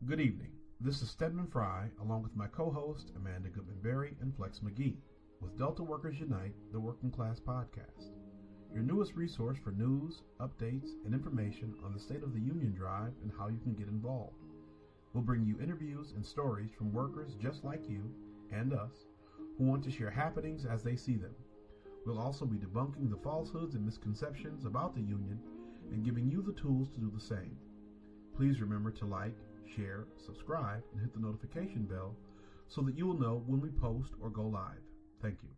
Good evening. This is Stedman Fry, along with my co-host Amanda Goodman-Berry and Flex McGee, with Delta Workers Unite, the Working Class Podcast, your newest resource for news, updates, and information on the State of the Union drive and how you can get involved. We'll bring you interviews and stories from workers just like you and us who want to share happenings as they see them. We'll also be debunking the falsehoods and misconceptions about the union and giving you the tools to do the same. Please remember to like, share, subscribe, and hit the notification bell so that you will know when we post or go live. Thank you.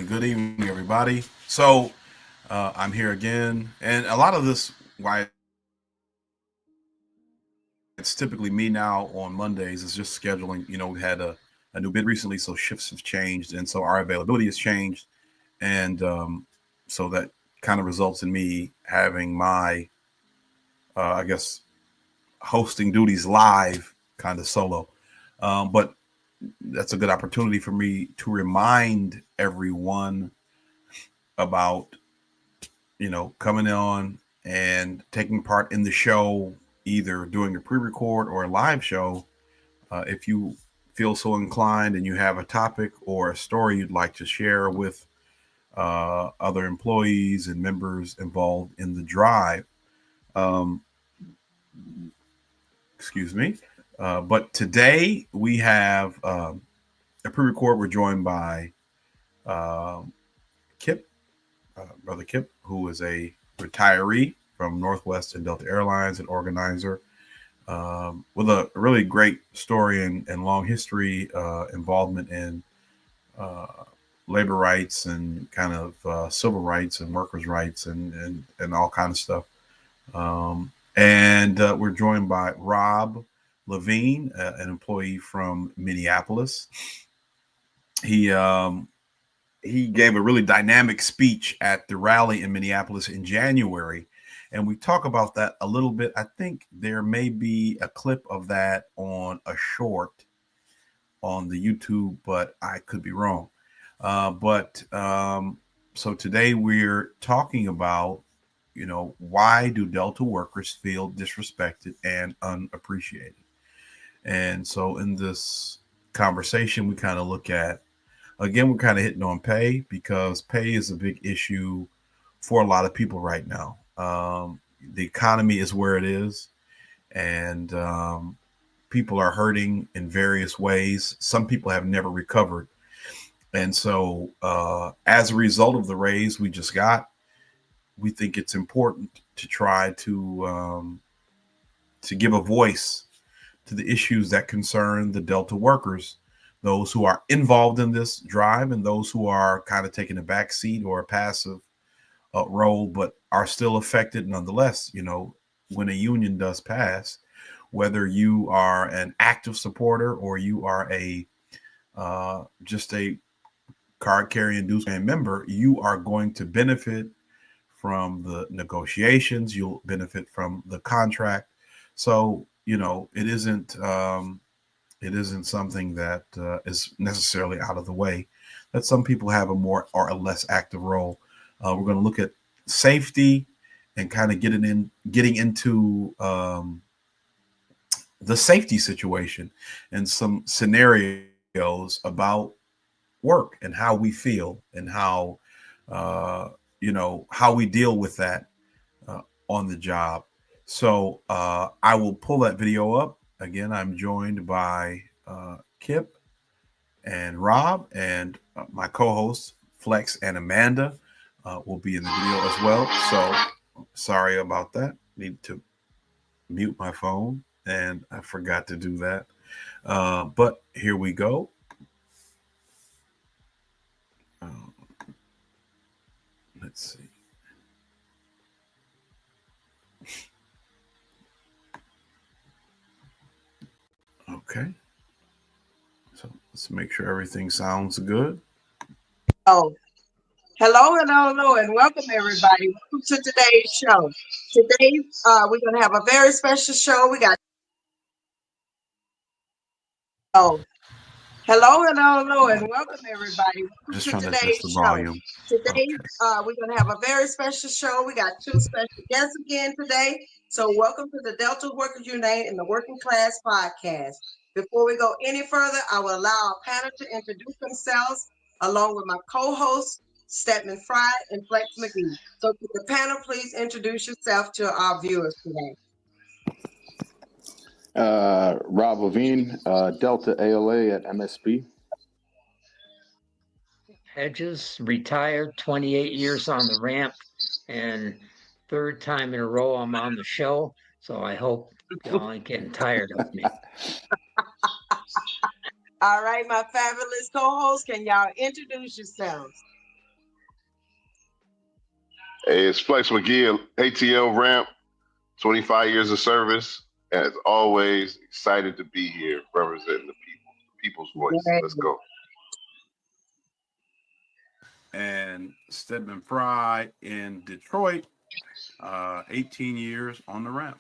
Good evening, everybody. So I'm here again, and a lot of this, why it's typically me now on Mondays, is just scheduling. We had a new bid recently, so shifts have changed, and so our availability has changed, and so that kind of results in me having my, I guess, hosting duties live, kind of solo, but that's a good opportunity for me to remind everyone about, coming on and taking part in the show, either doing a pre-record or a live show. If you feel so inclined and you have a topic or a story you'd like to share with other employees and members involved in the drive, excuse me. But today we have a pre-record. We're joined by Kip, Brother Kip, who is a retiree from Northwest and Delta Airlines, an organizer with a really great story and long history, involvement in labor rights and kind of civil rights and workers' rights and all kind of stuff. And we're joined by Rob Levine, an employee from Minneapolis. He gave a really dynamic speech at the rally in Minneapolis in January, and we talk about that a little bit. I think there may be a clip of that on a short on the YouTube, but I could be wrong. So today we're talking about, why do Delta workers feel disrespected and unappreciated? And so in this conversation, we kind of look at, again, we're kind of hitting on pay, because pay is a big issue for a lot of people right now. The economy is where it is, and people are hurting in various ways. Some people have never recovered. And so as a result of the raise we just got, we think it's important to try to give a voice to the issues that concern the Delta workers, those who are involved in this drive and those who are kind of taking a back seat or a passive role, but are still affected nonetheless. When a union does pass, whether you are an active supporter or you are just a card carrying dues paying member, you are going to benefit from the negotiations. You'll benefit from the contract. So it isn't something that is necessarily out of the way. That some people have a more or a less active role. We're going to look at safety and kind of getting into the safety situation and some scenarios about work and how we feel and uh, how we deal with that on the job. So I will pull that video up. Again, I'm joined by Kip and Rob, and my co-hosts Flex and Amanda will be in the video as well. So sorry about that. Need to mute my phone, and I forgot to do that. But here we go. Uh, let's see. Okay. So let's make sure everything sounds good. Oh, hello, and welcome everybody. Welcome to today's show. Today, we're going to have a very special show. We got oh, hello, and welcome everybody. Welcome Just to trying to adjust today's the show. volume. Today, Okay. we're going to have a very special show. We got two special guests again today. So, welcome to the Delta Workers Unite and the Working Class Podcast. Before we go any further, I will allow our panel to introduce themselves along with my co-hosts, Stedman Fry and Flex McGee. So, could the panel please introduce yourself to our viewers today? Rob Levine, Delta ALA at MSP. Hedges, retired, 28 years on the ramp, and third time in a row I'm on the show. So I hope y'all ain't getting tired of me. All right, my fabulous co-hosts, can y'all introduce yourselves? Hey, it's Flex McGee, ATL Ramp, 25 years of service. And as always, excited to be here representing the people's voice. Great. Let's go. And Stedman Fry in Detroit, 18 years on the ramp.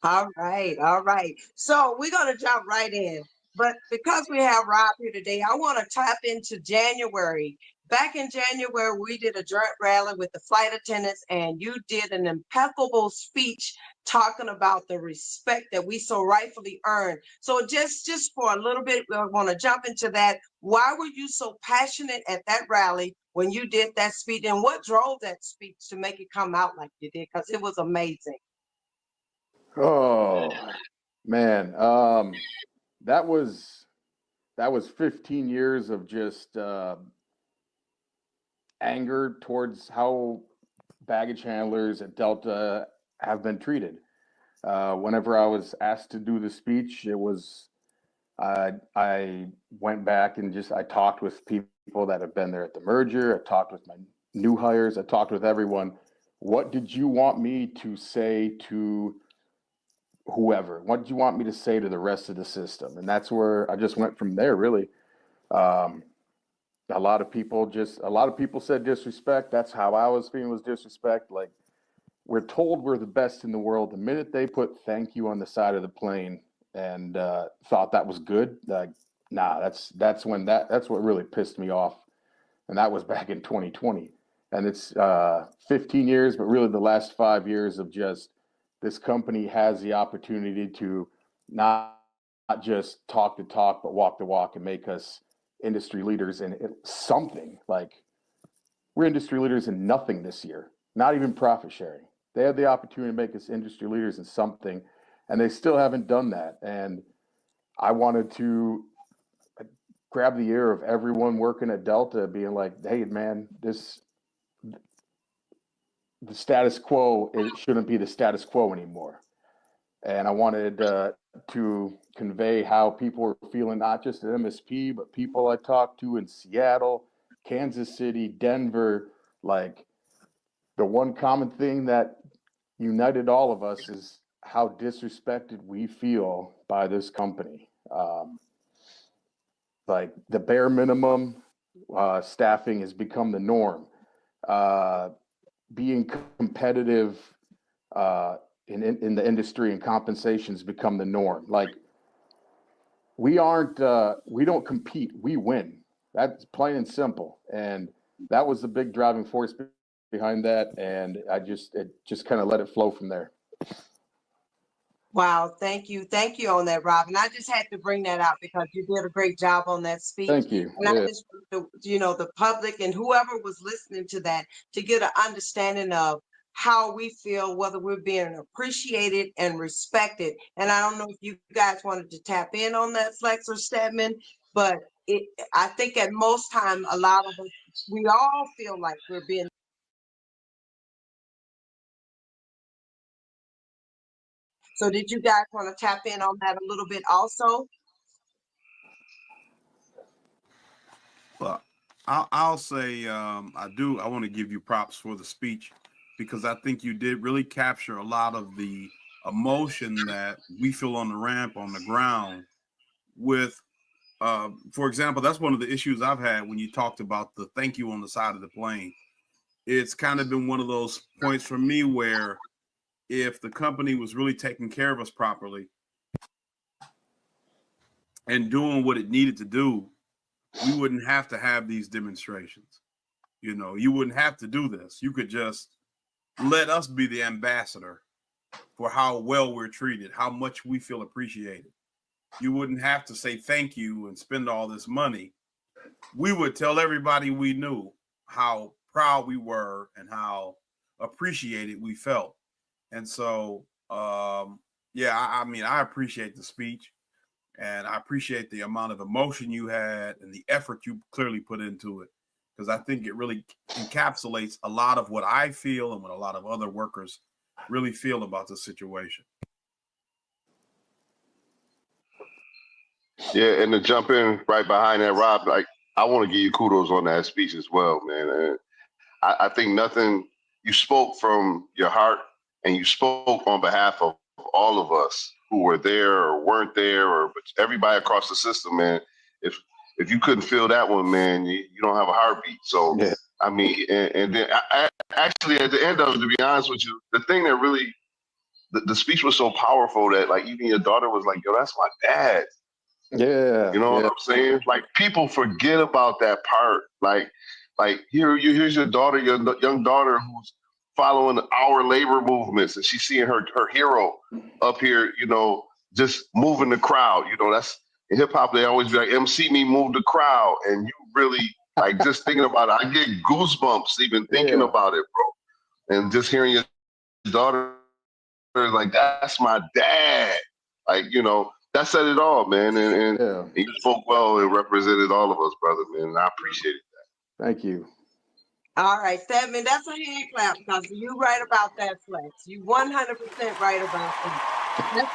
All right. So we're going to jump right in. But because we have Rob here today, I want to tap into January. Back in January, we did a joint rally with the flight attendants, and you did an impeccable speech talking about the respect that we so rightfully earn. So just for a little bit, we want to jump into that. Why were you so passionate at that rally when you did that speech, and what drove that speech to make it come out like you did? Because it was amazing. Oh man, that was 15 years of just anger towards how baggage handlers at Delta have been treated. Whenever I was asked to do the speech, I went back and I talked with people that have been there at the merger. I talked with my new hires. I talked with everyone. What did you want me to say to whoever? What did you want me to say to the rest of the system? And that's where I just went from there, really. A lot of people said disrespect. That's how I was feeling, was disrespect. Like, we're told we're the best in the world. The minute they put thank you on the side of the plane and thought that was good, like, nah, that's what really pissed me off. And that was back in 2020. And it's 15 years, but really the last 5 years of just this company has the opportunity to not just talk the talk, but walk the walk and make us industry leaders in something. Like, we're industry leaders in nothing this year, not even profit sharing. They had the opportunity to make us industry leaders in something, and they still haven't done that. And I wanted to grab the ear of everyone working at Delta, being like, hey, man, the status quo, it shouldn't be the status quo anymore. And I wanted to convey how people were feeling, not just at MSP, but people I talked to in Seattle, Kansas City, Denver. Like, the one common thing that united all of us is how disrespected we feel by this company. Like, the bare minimum staffing has become the norm. Being competitive in the industry and compensations become the norm. Like, we don't compete, we win. That's plain and simple. And that was the big driving force behind that. And it just kind of let it flow from there. Wow, thank you on that, Rob. And I just had to bring that out because you did a great job on that speech. Thank you. And I just want the public and whoever was listening to that to get an understanding of how we feel, whether we're being appreciated and respected. And I don't know if you guys wanted to tap in on that, Flex or Stedman, but I think at most time, a lot of us, we all feel like we're being. So did you guys want to tap in on that a little bit also? Well, I'll say I want to give you props for the speech, because I think you did really capture a lot of the emotion that we feel on the ramp, on the ground with, for example, that's one of the issues I've had when you talked about the thank you on the side of the plane. It's kind of been one of those points for me where if the company was really taking care of us properly and doing what it needed to do, we wouldn't have to have these demonstrations. You wouldn't have to do this. You could just let us be the ambassador for how well we're treated, how much we feel appreciated. You wouldn't have to say thank you and spend all this money. We would tell everybody we knew how proud we were and how appreciated we felt. And so, I mean, I appreciate the speech, and I appreciate the amount of emotion you had and the effort you clearly put into it, because I think it really encapsulates a lot of what I feel and what a lot of other workers really feel about the situation. Yeah, and to jump in right behind that, Rob, like, I want to give you kudos on that speech as well, man. And I think you spoke from your heart, and you spoke on behalf of all of us who were there or weren't there, or everybody across the system, man. If you couldn't feel that one, man, you don't have a heartbeat. So, yeah. I mean, and then I actually, at the end of it, to be honest with you, the thing that really, the speech was so powerful that, like, even your daughter was like, yo, that's my dad. Yeah. You know what I'm saying? Like, people forget about that part. Like here's your daughter, your young daughter, who's following our labor movements, and she's seeing her hero up here, just moving the crowd. That's in hip hop, they always be like, MC me, move the crowd. And you really, like, just thinking about it, I get goosebumps even thinking about it, bro. And just hearing your daughter, like, that's my dad. Like, that said it all, man. And you spoke well and represented all of us, brother, man. And I appreciate it. Thank you. All right, Stedman, that's a hand clap, because you're right about that, Flex. You 100% right about that.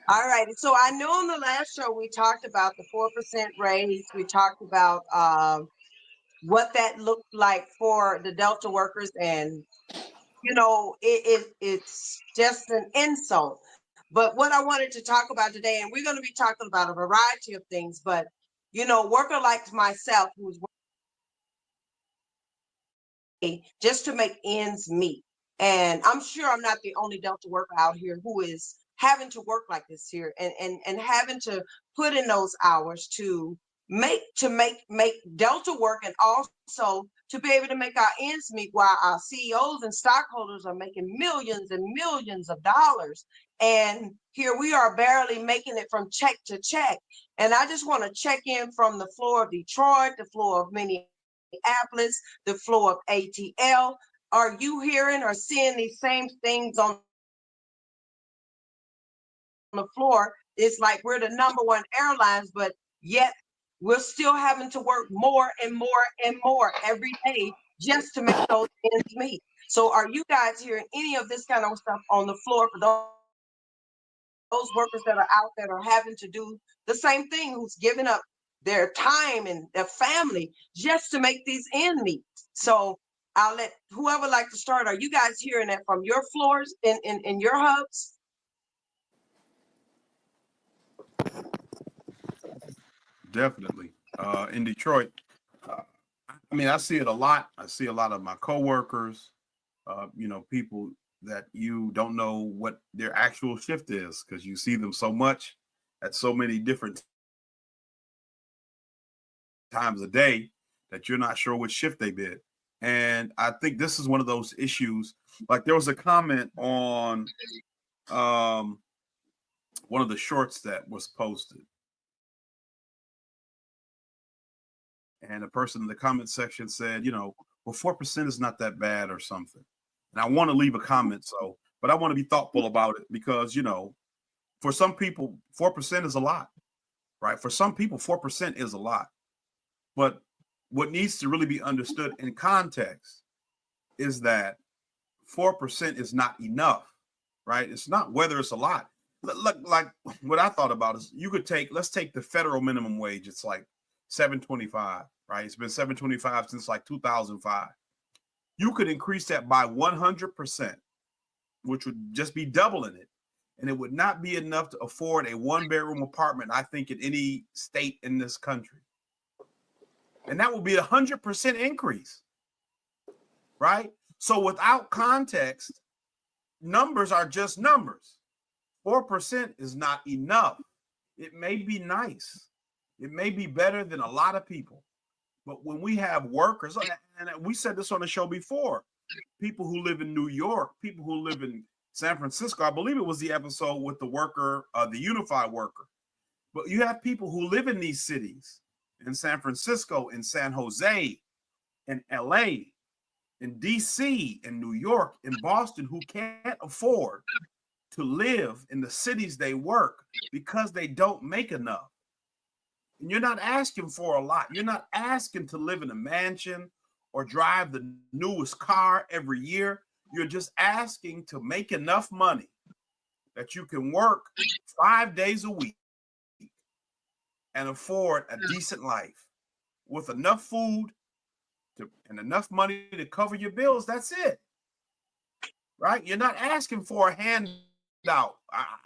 All right, so I know on the last show we talked about the 4% raise. We talked about what that looked like for the Delta workers, and it's just an insult. But what I wanted to talk about today, and we're going to be talking about a variety of things, but worker like myself who's working just to make ends meet. And I'm sure I'm not the only Delta worker out here who is having to work like this here and having to put in those hours to make Delta work, and also to be able to make our ends meet while our CEOs and stockholders are making millions and millions of dollars. And here we are barely making it from check to check. And I just want to check in from the floor of Detroit, the floor of Minneapolis, the floor of ATL. Are you hearing or seeing these same things on the floor? It's like we're the #1 airlines, but yet we're still having to work more and more and more every day just to make those ends meet. So are you guys hearing any of this kind of stuff on the floor for those workers that are out that are having to do the same thing, who's giving up their time and their family just to make these ends meet? So I'll let whoever like to start. Are you guys hearing that from your floors in your hubs? Definitely. In Detroit, I mean, I see it a lot. I see a lot of my coworkers, people that you don't know what their actual shift is because you see them so much at so many different times a day that you're not sure which shift they did. And I think this is one of those issues. Like there was a comment on one of the shorts that was posted. And a person in the comment section said, well, 4% is not that bad or something. And I want to leave a comment. But I want to be thoughtful about it because, for some people, 4% is a lot, right? For some people, 4% is a lot. But what needs to really be understood in context is that 4% is not enough, right? It's not whether it's a lot. Look, like what I thought about is let's take the federal minimum wage. It's like $7.25, right? It's been $7.25 since like 2005. You could increase that by 100%, which would just be doubling it. And it would not be enough to afford a one-bedroom apartment, I think, in any state in this country. And that would be 100% increase, right? So without context, numbers are just numbers. 4% is not enough. It may be nice. It may be better than a lot of people. But when we have workers, and we said this on the show before, people who live in New York, people who live in San Francisco, I believe it was the episode with the worker, the unified worker. But you have people who live in these cities, in San Francisco, in San Jose, in LA, in DC, in New York, in Boston, who can't afford to live in the cities they work because they don't make enough. And you're not asking for a lot. You're not asking to live in a mansion or drive the newest car every year. You're just asking to make enough money that you can work 5 days a week and afford a decent life with enough food and enough money to cover your bills. That's it, right? You're not asking for a handout.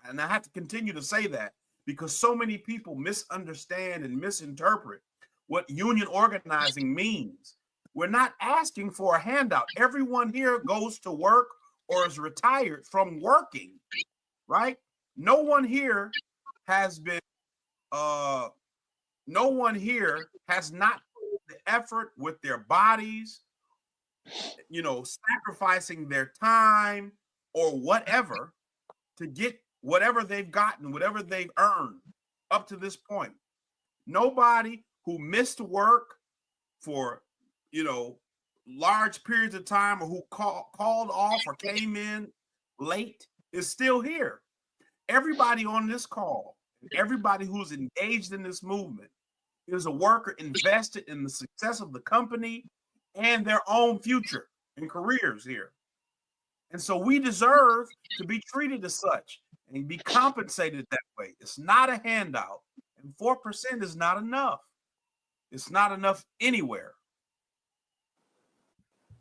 And I have to continue to say that because so many people misunderstand and misinterpret what union organizing means. We're not asking for a handout. Everyone here goes to work or is retired from working, right? No one here has been, no one here has not put the effort with their bodies, sacrificing their time or whatever to get whatever they've gotten, whatever they've earned up to this point. Nobody who missed work for, large periods of time or who called off or came in late is still here. Everybody on this call, everybody who's engaged in this movement is a worker invested in the success of the company and their own future and careers here. And so we deserve to be treated as such and be compensated that way. It's not a handout, and 4% is not enough. It's not enough anywhere.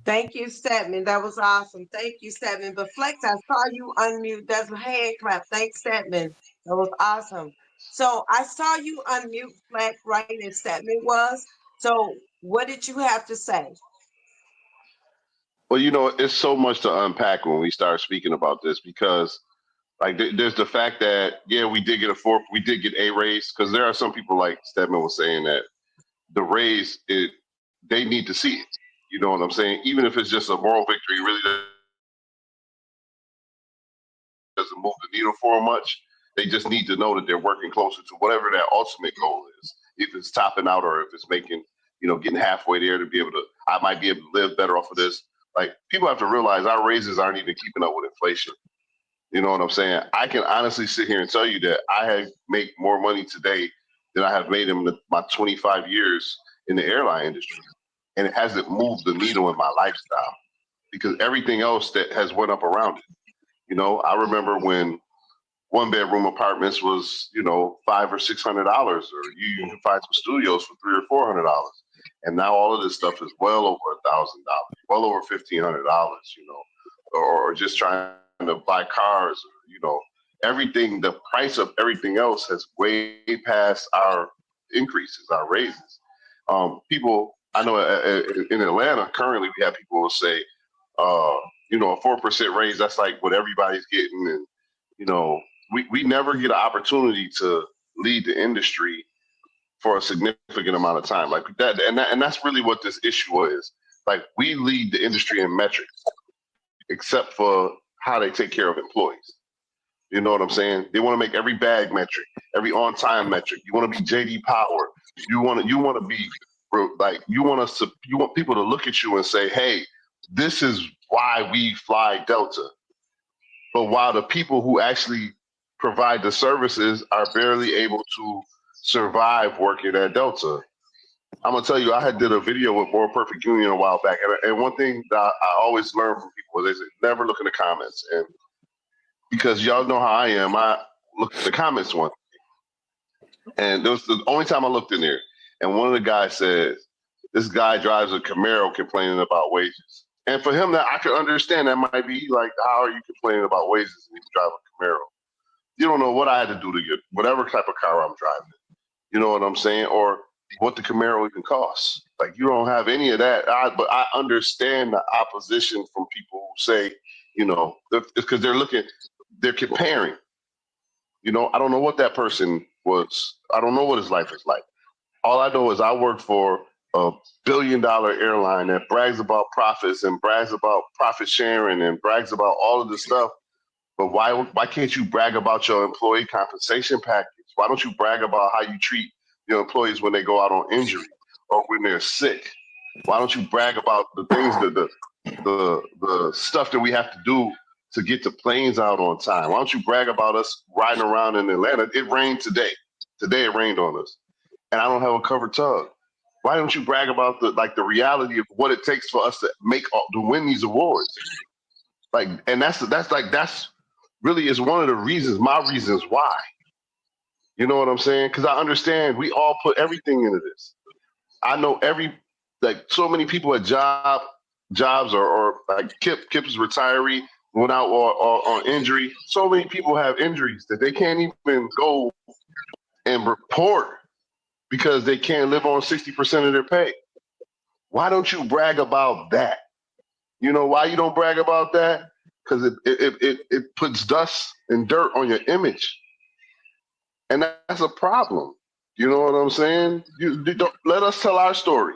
Thank you, Stedman. That was awesome. Thank you, Stedman. But Flex, I saw you unmute. That's a hand clap. Thanks, Stedman. That was awesome. So I saw you unmute, Flex, right as Stedman was. So what did you have to say? Well, it's so much to unpack when we start speaking about this because, like, there's the fact that we did get a raise because there are some people like Stedman was saying that the raise they need to see it. You know what I'm saying? Even if it's just a moral victory, really doesn't move the needle for them much. They just need to know that they're working closer to whatever that ultimate goal is. If it's topping out or if it's making, getting halfway there to be able to, I might be able to live better off of this. Like, people have to realize our raises aren't even keeping up with inflation. You know what I'm saying? I can honestly sit here and tell you that I make more money today that I have made in my 25 years in the airline industry. And it hasn't moved the needle in my lifestyle because everything else that has went up around it. You know, I remember when one bedroom apartments was, you know, $500 or $600, or you can find some studios for $300 or $400. And now all of this stuff is well over $1,000, well over $1,500, you know, or just trying to buy cars, you know, everything, the price of everything else has way past our increases, our raises. People, I know in Atlanta, currently we have people who say, you know, a 4% raise, that's like what everybody's getting. And, you know, we never get an opportunity to lead the industry for a significant amount of time like that. And that's really what this issue is. Like, we lead the industry in metrics, except for how they take care of employees. You know what I'm saying? They want to make every bag metric, every on-time metric. You want to be JD Power. You want to be like, you want people to look at you and say, hey, this is why we fly Delta. But while the people who actually provide the services are barely able to survive working at Delta. I'm gonna tell you, I had did a video with More Perfect Union a while back, and one thing that I always learn from people is they say never look in the comments, and because y'all know how I am, I look at the comments one, and it was the only time I looked in there, and one of the guys said, "This guy drives a Camaro complaining about wages." And for him, that I could understand, that might be like, how are you complaining about wages when you drive a Camaro? You don't know what I had to do to get whatever type of car I'm driving. You know what I'm saying? Or what the Camaro even costs. Like, you don't have any of that. But I understand the opposition from people who say, you know, because they're comparing. You know, I don't know what that person was. I don't know what his life is like. All I know is I work for a billion-dollar airline that brags about profits and brags about profit sharing and brags about all of this stuff. But why can't you brag about your employee compensation package? Why don't you brag about how you treat your employees when they go out on injury or when they're sick? Why don't you brag about the things the stuff that we have to do to get the planes out on time? Why don't you brag about us riding around in Atlanta? It rained today. Today it rained on us, and I don't have a covered tug. Why don't you brag about the reality of what it takes for us to win these awards? Like, and that's really is one of the reasons, my reasons why. You know what I'm saying? Because I understand we all put everything into this. I know so many people at jobs or like Kip's retiree went out on injury. So many people have injuries that they can't even go and report because they can't live on 60% of their pay. Why don't you brag about that? You know why you don't brag about that? Because it puts dust and dirt on your image. And that's a problem. You know what I'm saying? You don't let us tell our story.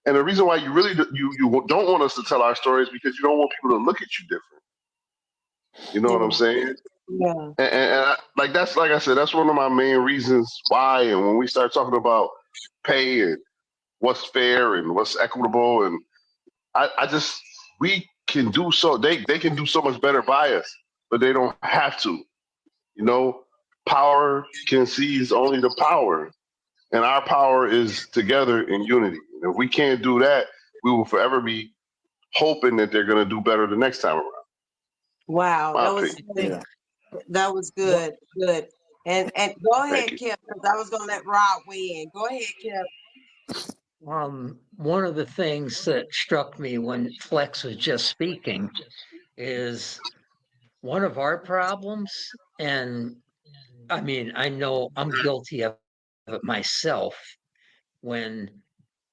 And the reason why you really you don't want us to tell our story is because you don't want people to look at you different. You know what I'm saying? Yeah. And like I said, that's one of my main reasons why. And when we start talking about pay and what's fair and what's equitable, and we can do so. They can do so much better by us, but they don't have to. You know, power can seize only the power, and our power is together in unity. And if we can't do that, we will forever be hoping that they're going to do better the next time around. Wow, My that was opinion. good. Yeah. That was good. Good. And go ahead, Thank you. Kim, because I was gonna let Rob weigh in. Go ahead, Kim. One of the things that struck me when Flex was just speaking is one of our problems, and I mean, I know I'm guilty of it myself. When,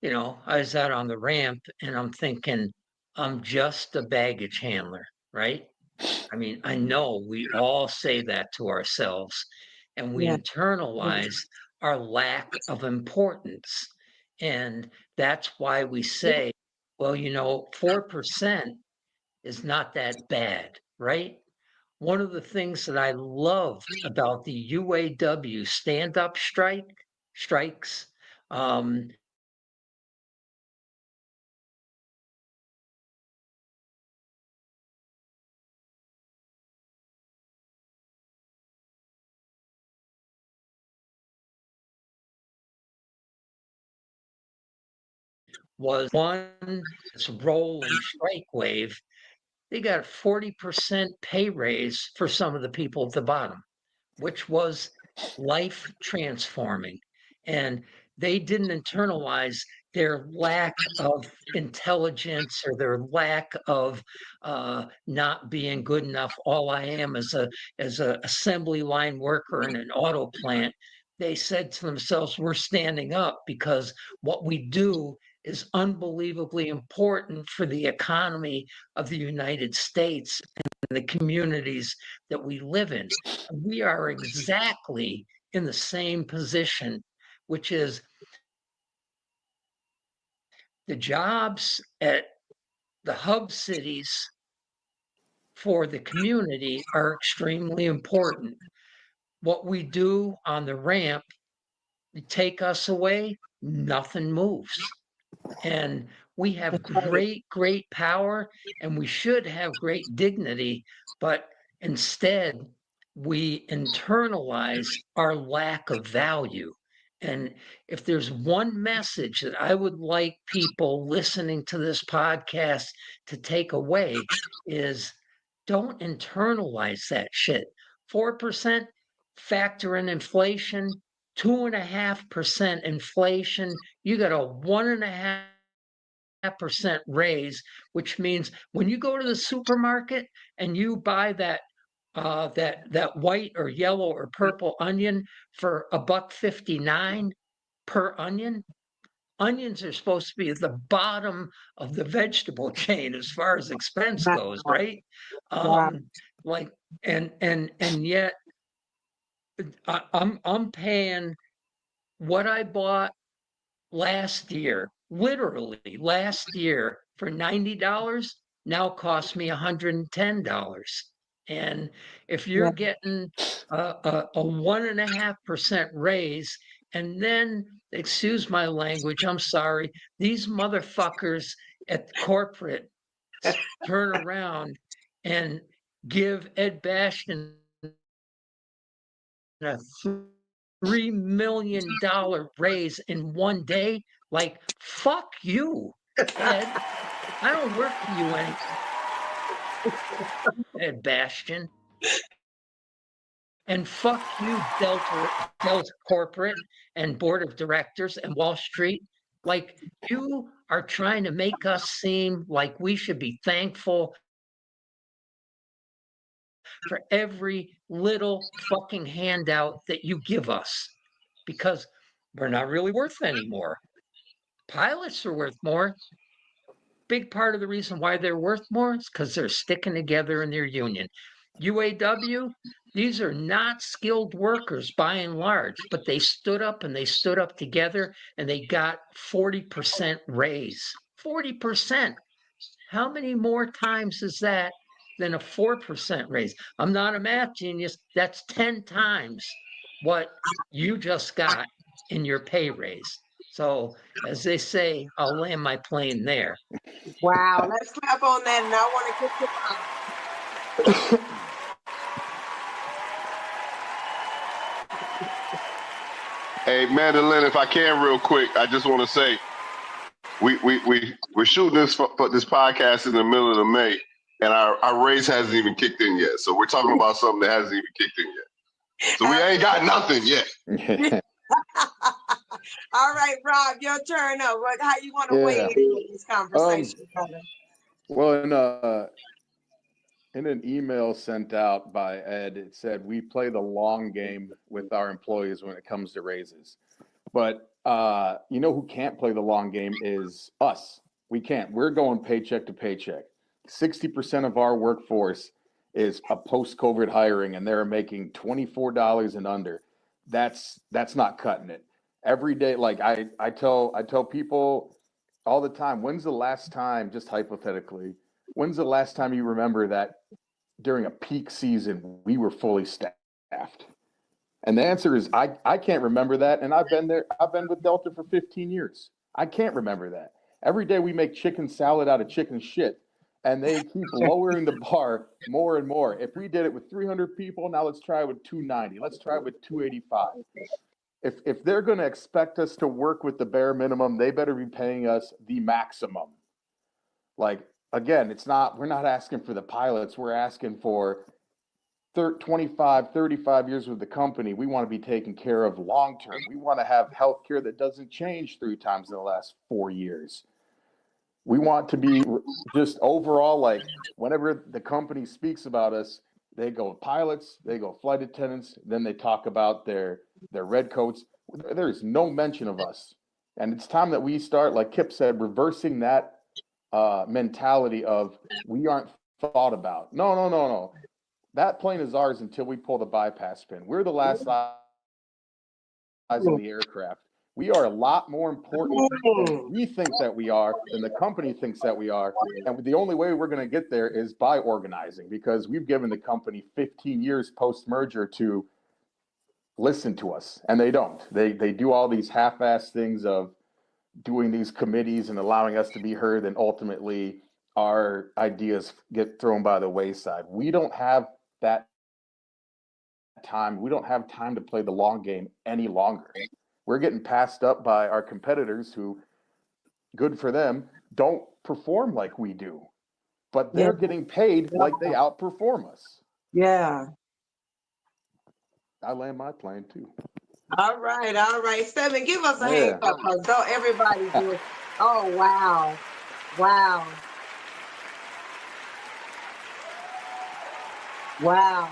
I was out on the ramp and I'm thinking, I'm just a baggage handler, right? I mean, I know we all say that to ourselves, and we Yeah. internalize our lack of importance. And that's why we say, well, 4% is not that bad, right? One of the things that I love about the UAW stand-up strikes, um, was one, this rolling strike wave. They got a 40% pay raise for some of the people at the bottom, which was life transforming. And they didn't internalize their lack of intelligence or their lack of not being good enough. All I am is a assembly line worker in an auto plant. They said to themselves, we're standing up because what we do is unbelievably important for the economy of the United States and the communities that we live in. We are exactly in the same position, which is the jobs at the hub cities for the community are extremely important. What we do on the ramp, you take us away, nothing moves. And we have great power, and we should have great dignity, but instead we internalize our lack of value. And if there's one message that I would like people listening to this podcast to take away is don't internalize that shit. 4% factor in inflation, 2.5% inflation, you got a 1.5% raise, which means when you go to the supermarket and you buy that that white or yellow or purple onion for $1.59 per onion. Onions are supposed to be at the bottom of the vegetable chain as far as expense goes, right? Like and yet I'm paying what I bought last year, literally last year for $90 now costs me $110. And if you're getting a 1.5% raise, and then, excuse my language, I'm sorry, these motherfuckers at corporate turn around and give Ed Bastian a $3 million raise in one day, like, fuck you, Ed. I don't work for you Ed Bastian. And fuck you, Delta Corporate and Board of Directors and Wall Street. Like, you are trying to make us seem like we should be thankful for every little fucking handout that you give us, because we're not really worth anymore. Pilots are worth more. Big part of the reason why they're worth more is because they're sticking together in their union. UAW, these are not skilled workers by and large, but they stood up and they stood up together and they got 40% raise. 40%. How many more times is that than a 4% raise? I'm not a math genius. That's 10 times what you just got in your pay raise. So, as they say, I'll land my plane there. Wow, let's clap on that, and I want to get to Hey, Mandolin, if I can, real quick, I just want to say we're shooting this podcast in the middle of May, and our raise hasn't even kicked in yet. So we're talking about something that hasn't even kicked in yet. So we ain't got nothing yet. All right, Rob, your turn. How you want to weigh in on this conversation, brother? Well, in an email sent out by Ed, it said we play the long game with our employees when it comes to raises. But you know who can't play the long game is us. We can't. We're going paycheck to paycheck. 60% of our workforce is a post-COVID hiring, and they're making $24 and under. That's not cutting it. Every day, like I tell people all the time, when's the last time, just hypothetically, when's the last time you remember that during a peak season we were fully staffed? And the answer is I can't remember that. And I've been there. I've been with Delta for 15 years. I can't remember that. Every day we make chicken salad out of chicken shit, and they keep lowering the bar more and more. If we did it with 300 people, now let's try it with 290. Let's try it with 285. if they're going to expect us to work with the bare minimum, they better be paying us the maximum. Like, again, we're not asking for the pilots. We're asking for 25, 35 years with the company. We want to be taken care of long term. We want to have health care that doesn't change 3 times in the last 4 years. We want to be just overall, like, whenever the company speaks about us, they go pilots, they go flight attendants, then they talk about their red coats. There's no mention of us. And it's time that we start, like Kip said, reversing that mentality of we aren't thought about. No. That plane is ours until we pull the bypass pin. We're the last eyes in the aircraft. We are a lot more important than we think that we are, than the company thinks that we are. And the only way we're going to get there is by organizing, because we've given the company 15 years post-merger to listen to us, and they don't. They do all these half-assed things of doing these committees and allowing us to be heard, and ultimately our ideas get thrown by the wayside. We don't have that time. We don't have time to play the long game any longer. We're getting passed up by our competitors who, good for them, don't perform like we do, but they're getting paid like they outperform us. Yeah. I land my plane too. All right. Seven, give us a hand clap, because don't everybody do it. Oh, wow. Wow. Wow.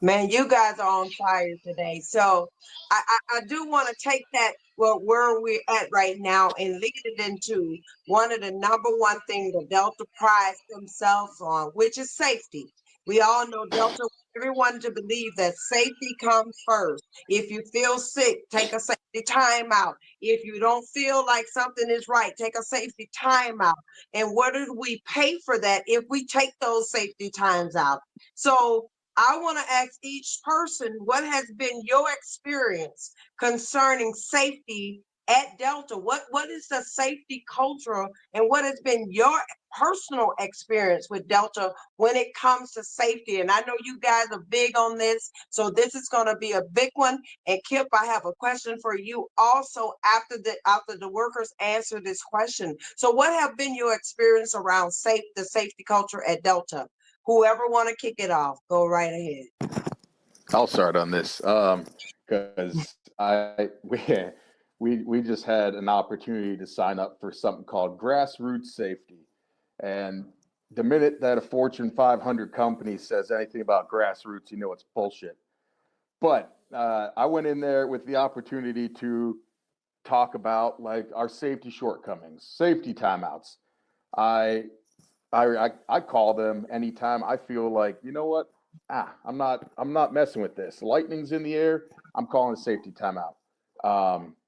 Man, you guys are on fire today. So I do want to take that, well, where we're at right now, and lead it into one of the number one things that Delta prides themselves on, which is safety. We all know Delta wants everyone to believe that safety comes first. If you feel sick, take a safety time out. If you don't feel like something is right, take a safety time out. And what do we pay for that if we take those safety times out? So I want to ask each person, what has been your experience concerning safety at Delta? What is the safety culture, and what has been your personal experience with Delta when it comes to safety? And I know you guys are big on this, so this is going to be a big one. And Kip, I have a question for you also after the workers answer this question. So what have been your experience around the safety culture at Delta? Whoever want to kick it off, go right ahead. I'll start on this because we just had an opportunity to sign up for something called grassroots safety, and the minute that a Fortune 500 company says anything about grassroots, you know it's bullshit. But I went in there with the opportunity to talk about like our safety shortcomings, safety timeouts. I call them anytime I feel like, you know what, I'm not messing with this. Lightning's in the air. I'm calling a safety timeout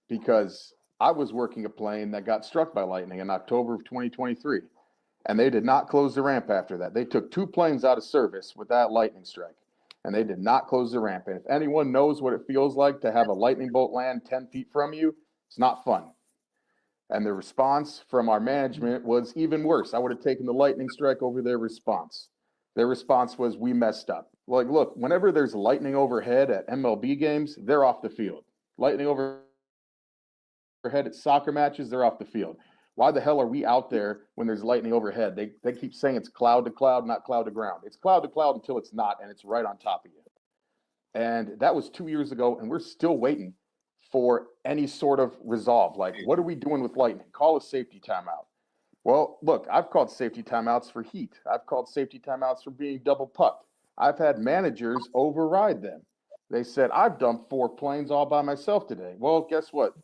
because I was working a plane that got struck by lightning in October of 2023, and they did not close the ramp after that. They took 2 planes out of service with that lightning strike, and they did not close the ramp. And if anyone knows what it feels like to have a lightning bolt land 10 feet from you, it's not fun. And the response from our management was even worse. I would have taken the lightning strike over their response. Their response was, we messed up. Like, look, whenever there's lightning overhead at MLB games, they're off the field. Lightning overhead at soccer matches, they're off the field. Why the hell are we out there when there's lightning overhead? They keep saying it's cloud to cloud, not cloud to ground. It's cloud to cloud until it's not, and it's right on top of you. And that was 2 years ago, and we're still waiting for any sort of resolve. Like, what are we doing with lightning? Call a safety timeout. Well, look, I've called safety timeouts for heat. I've called safety timeouts for being double pucked. I've had managers override them. They said, I've dumped 4 planes all by myself today. Well, guess what?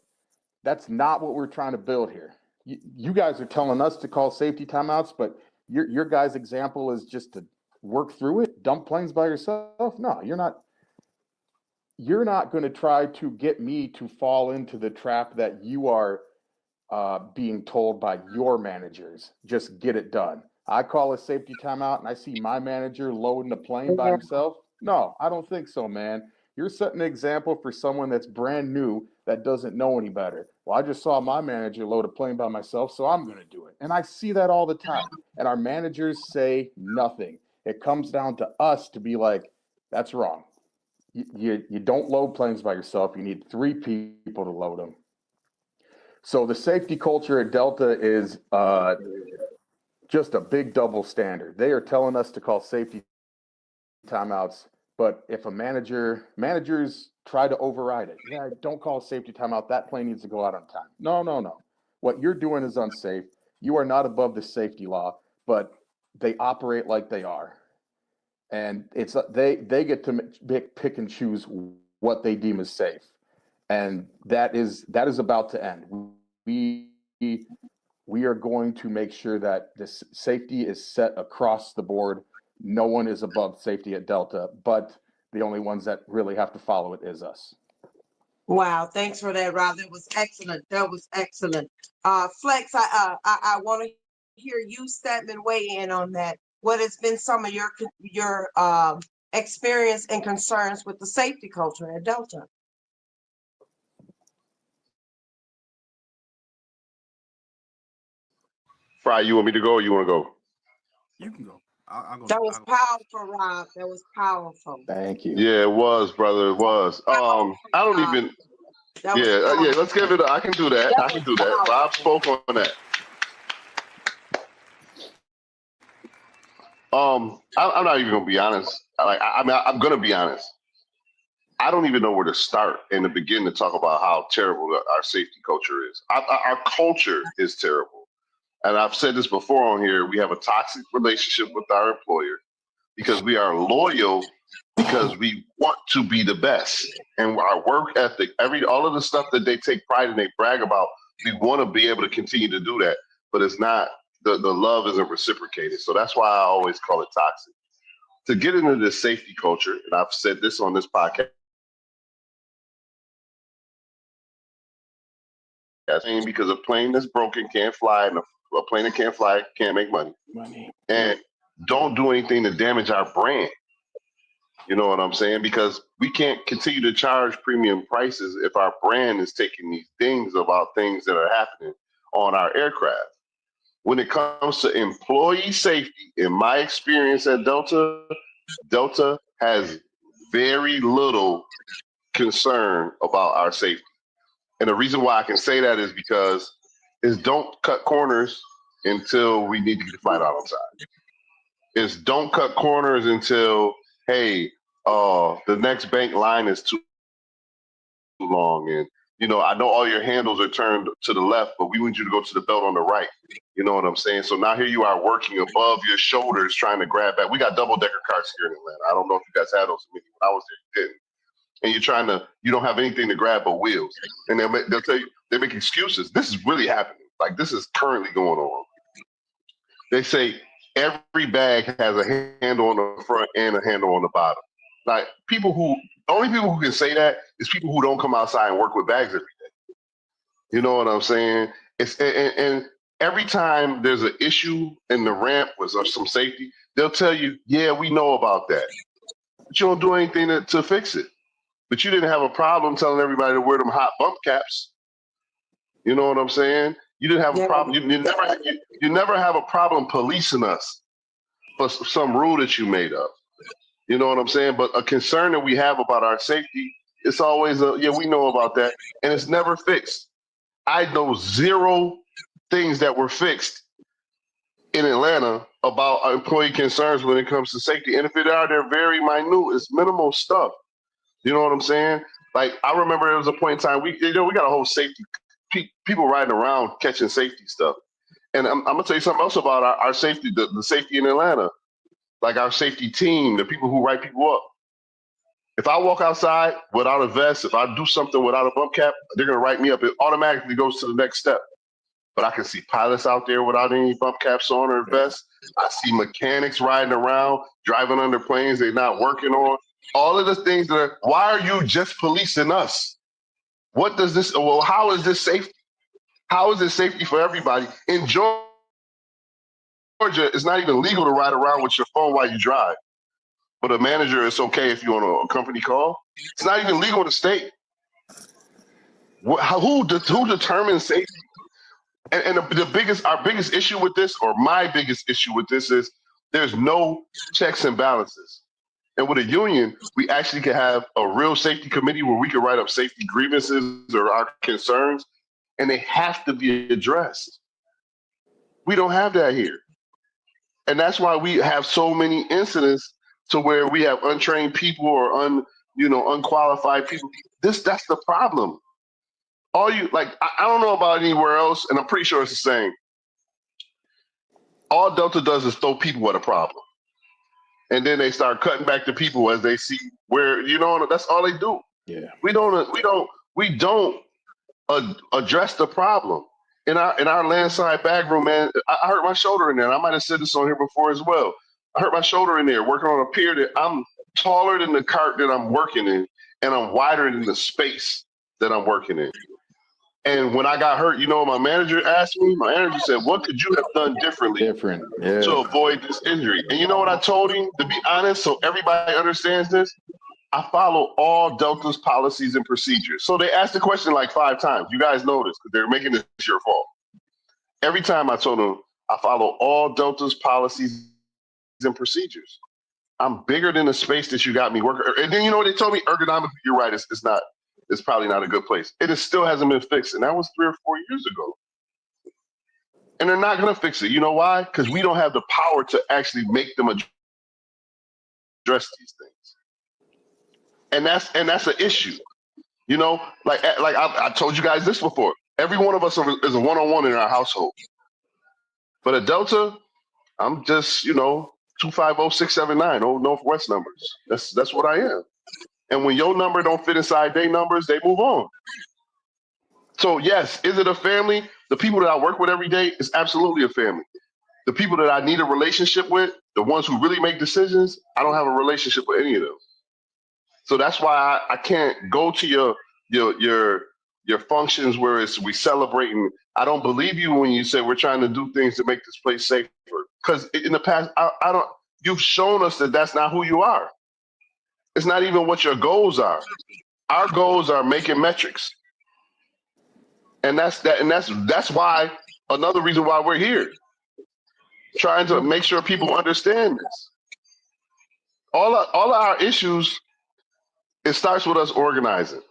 That's not what we're trying to build here. You guys are telling us to call safety timeouts, but your guys' example is just to work through it, dump planes by yourself? No, you're not. You're not going to try to get me to fall into the trap that you are being told by your managers. Just get it done. I call a safety timeout and I see my manager loading a plane by himself. No, I don't think so, man. You're setting an example for someone that's brand new that doesn't know any better. Well, I just saw my manager load a plane by myself, so I'm going to do it. And I see that all the time. And our managers say nothing. It comes down to us to be like, that's wrong. You don't load planes by yourself. You need 3 people to load them. So the safety culture at Delta is just a big double standard. They are telling us to call safety timeouts, but if managers try to override it. Yeah, don't call a safety timeout. That plane needs to go out on time. No. What you're doing is unsafe. You are not above the safety law, but they operate like they are. And it's they get to pick and choose what they deem as safe. And that is about to end. We are going to make sure that this safety is set across the board. No one is above safety at Delta, but the only ones that really have to follow it is us. Wow, thanks for that, Rob. That was excellent. Flex, I want to hear you, Statman, weigh in on that. What has been some of your experience and concerns with the safety culture at Delta? Fry, you want me to go or you want to go? You can go. I'll go. That was powerful, Rob. That was powerful. Thank you. Yeah, it was, brother. It was. I don't even. That was Yeah, powerful. let's give it. I can do that. I can do that. Rob spoke on that. I'm not even gonna be honest. I'm gonna be honest. I don't even know where to start and to begin to talk about how terrible our safety culture is. Our culture is terrible, and I've said this before on here. We have a toxic relationship with our employer because we are loyal because we want to be the best, and our work ethic, all of the stuff that they take pride and they brag about, we want to be able to continue to do that, but it's not. The love isn't reciprocated. So that's why I always call it toxic. To get into this safety culture, and I've said this on this podcast, because a plane that's broken can't fly, and a plane that can't fly can't make money. And don't do anything to damage our brand. You know what I'm saying? Because we can't continue to charge premium prices if our brand is taking these things about things that are happening on our aircraft. When it comes to employee safety, in my experience at Delta has very little concern about our safety. And the reason why I can say that is because don't cut corners until we need to get the flight out on time. Don't cut corners until, hey, the next bank line is too long. And, I know all your handles are turned to the left, but we want you to go to the belt on the right. You know what I'm saying? So now here you are working above your shoulders trying to grab back. We got double-decker carts here in Atlanta. I don't know if you guys had those. When I was there, you didn't. And you don't have anything to grab but wheels. And they'll tell you, they make excuses. This is really happening. Like, this is currently going on. They say every bag has a handle on the front and a handle on the bottom. Like, the only people who can say that is people who don't come outside and work with bags every day. You know what I'm saying? And every time there's an issue in the ramp with some safety, they'll tell you, yeah, we know about that. But you don't do anything to fix it. But you didn't have a problem telling everybody to wear them hot bump caps. You know what I'm saying? You didn't have a problem. You never have a problem policing us for some rule that you made up. You know what I'm saying? But a concern that we have about our safety, it's always we know about that. And it's never fixed. I know 0 things that were fixed in Atlanta about our employee concerns when it comes to safety. And if it are, they're very minute. It's minimal stuff. You know what I'm saying? Like, I remember there was a point in time, we got a whole safety, people riding around catching safety stuff. And I'm going to tell you something else about our safety, the safety in Atlanta. Like, our safety team, the people who write people up. If I walk outside without a vest, if I do something without a bump cap, they're going to write me up. It automatically goes to the next step. But I can see pilots out there without any bump caps on or vests. I see mechanics riding around, driving under planes they're not working on. All of the things why are you just policing us? What does this, how is this safety? How is this safety for everybody? In Georgia, it's not even legal to ride around with your phone while you drive. but a manager, it's okay if you're on a company call. It's not even legal in the state. Who determines safety? And our biggest issue with this, or my biggest issue with this, is there's no checks and balances. And with a union, we actually can have a real safety committee where we can write up safety grievances or our concerns, and they have to be addressed. We don't have that here. And that's why we have so many incidents to where we have untrained people or unqualified people. That's the problem. I don't know about anywhere else, and I'm pretty sure it's the same. All Delta does is throw people at a problem. And then they start cutting back the people as they see where, that's all they do. Yeah. We don't address the problem. In our landside bag room, man, I hurt my shoulder in there. And I might have said this on here before as well. I hurt my shoulder in there working on a pier that I'm taller than the cart that I'm working in, and I'm wider than the space that I'm working in. And when I got hurt, my manager asked me, my manager said, what could you have done differently to avoid this injury? And you know what I told him, to be honest, so everybody understands this? I follow all Delta's policies and procedures. So they asked the question like 5 times. You guys know this because they're making this your fault. Every time I told them, I follow all Delta's policies and procedures. I'm bigger than the space that you got me working. And then you know what they told me? Ergonomically, you're right. It's probably not a good place. It still hasn't been fixed. And that was 3 or 4 years ago. And they're not going to fix it. You know why? Because we don't have the power to actually make them address these things. And that's an issue. Like I told you guys this before. Every one of us is a one-on-one in our household. But at Delta, I'm just, 250679, old Northwest numbers. That's what I am. And when your number don't fit inside their numbers, they move on. So yes, is it a family? The people that I work with every day is absolutely a family. The people that I need a relationship with, the ones who really make decisions, I don't have a relationship with any of them. So that's why I can't go to your functions where we celebrating. I don't believe you when you say we're trying to do things to make this place safer. Because in the past, you've shown us that that's not who you are. It's not even what your goals are. Our goals are making metrics. And that's why another reason why we're here. Trying to make sure people understand this. All of our issues, it starts with us organizing.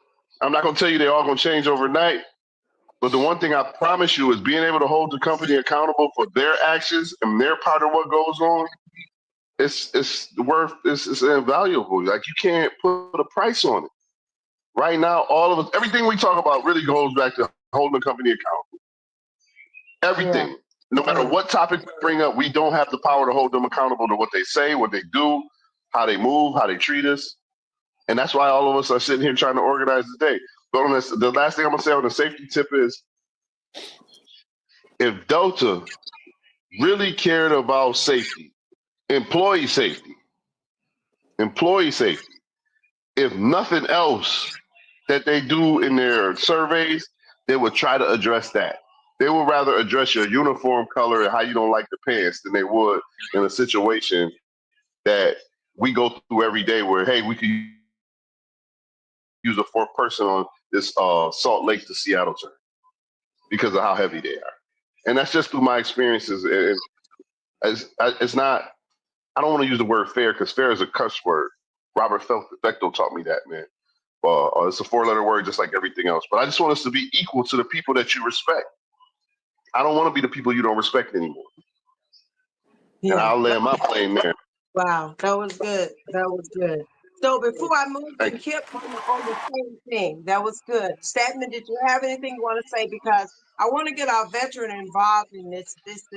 I'm not going to tell you they're all going to change overnight, but the one thing I promise you is being able to hold the company accountable for their actions and their part of what goes on. It's invaluable. Like, you can't put a price on it. Right now, all of us, everything we talk about really goes back to holding the company accountable. Everything. Yeah. No matter what topic we bring up, we don't have the power to hold them accountable to what they say, what they do, how they move, how they treat us. And that's why all of us are sitting here trying to organize the day. But on this, the last thing I'm gonna say on the safety tip is, if Delta really cared about safety, employee safety, if nothing else that they do in their surveys, they would try to address that. They would rather address your uniform color and how you don't like the pants than they would in a situation that we go through every day where, hey, we could use a 4th person on this Salt Lake to Seattle turn because of how heavy they are. And that's just through my experiences. And it's not, I don't want to use the word fair because fair is a cuss word. Robert Bechtel taught me that, man. It's a 4-letter word just like everything else. But I just want us to be equal to the people that you respect. I don't want to be the people you don't respect anymore. Yeah. And I'll land my plane there. Wow, that was good. That was good. So before I move to Kip on the same thing, that was good. Statman, did you have anything you want to say? Because I want to get our veteran involved in this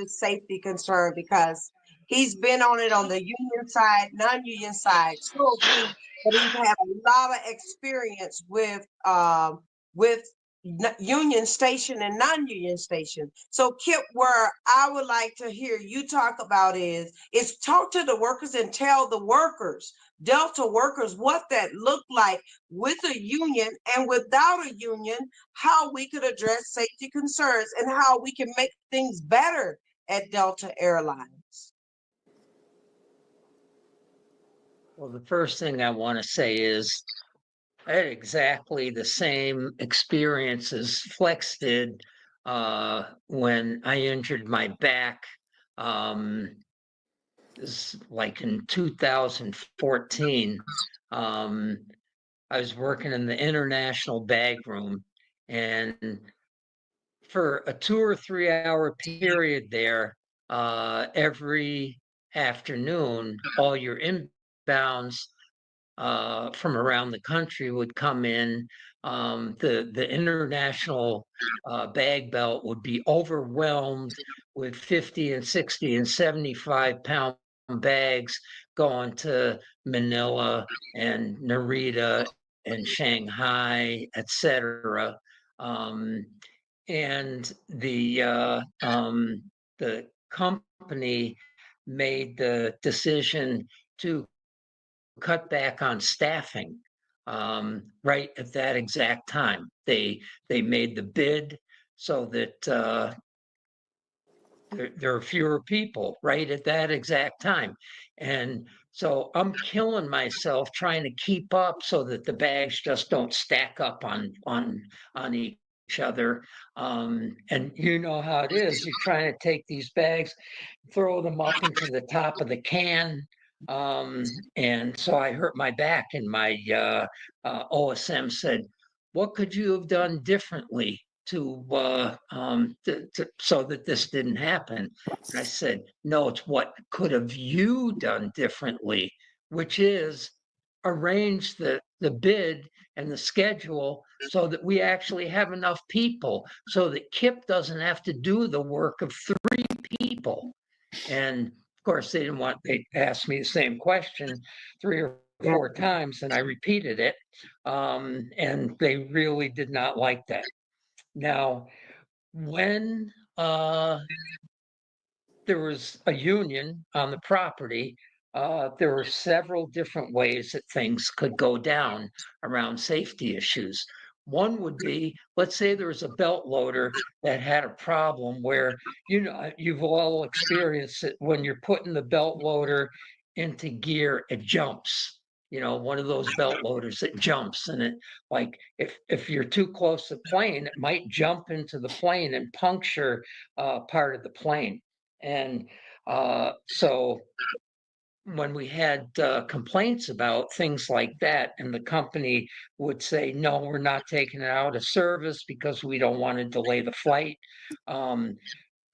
safety concern, because he's been on it on the union side, non-union side. So but he's had a lot of experience with union station and non-union station. So Kip, where I would like to hear you talk about is talk to the workers and tell the workers, Delta workers, what that looked like with a union and without a union, how we could address safety concerns and how we can make things better at Delta Airlines. Well, the first thing I want to say is I had exactly the same experience as Flex did when I injured my back. Um, this like in 2014. Um, I was working in the international bag room, and for a 2 or 3 hour period there, every afternoon, all your inbounds from around the country would come in. The international bag belt would be overwhelmed with 50 and 60 and 75-pound bags going to Manila and Narita and Shanghai, etc. Um, and the company made the decision to cut back on staffing right at that exact time. They made the bid so that there are fewer people right at that exact time. And so I'm killing myself trying to keep up so that the bags just don't stack up on each other. And you know how it is. You're trying to take these bags, throw them up into the top of the can. And so I hurt my back, and my OSM said, "What could you have done differently so that this didn't happen?" And I said, "No, it's what could have you done differently, which is arrange the bid and the schedule so that we actually have enough people, so that Kip doesn't have to do the work of 3 people." And of course, they asked me the same question 3 or 4 times, and I repeated it. And they really did not like that. Now, when there was a union on the property, there were several different ways that things could go down around safety issues. One would be, let's say there was a belt loader that had a problem where, you've all experienced it when you're putting the belt loader into gear, it jumps. One of those belt loaders that jumps, and it, like, if you're too close to the plane, it might jump into the plane and puncture part of the plane. And so when we had complaints about things like that, and the company would say, "No, we're not taking it out of service because we don't want to delay the flight," um,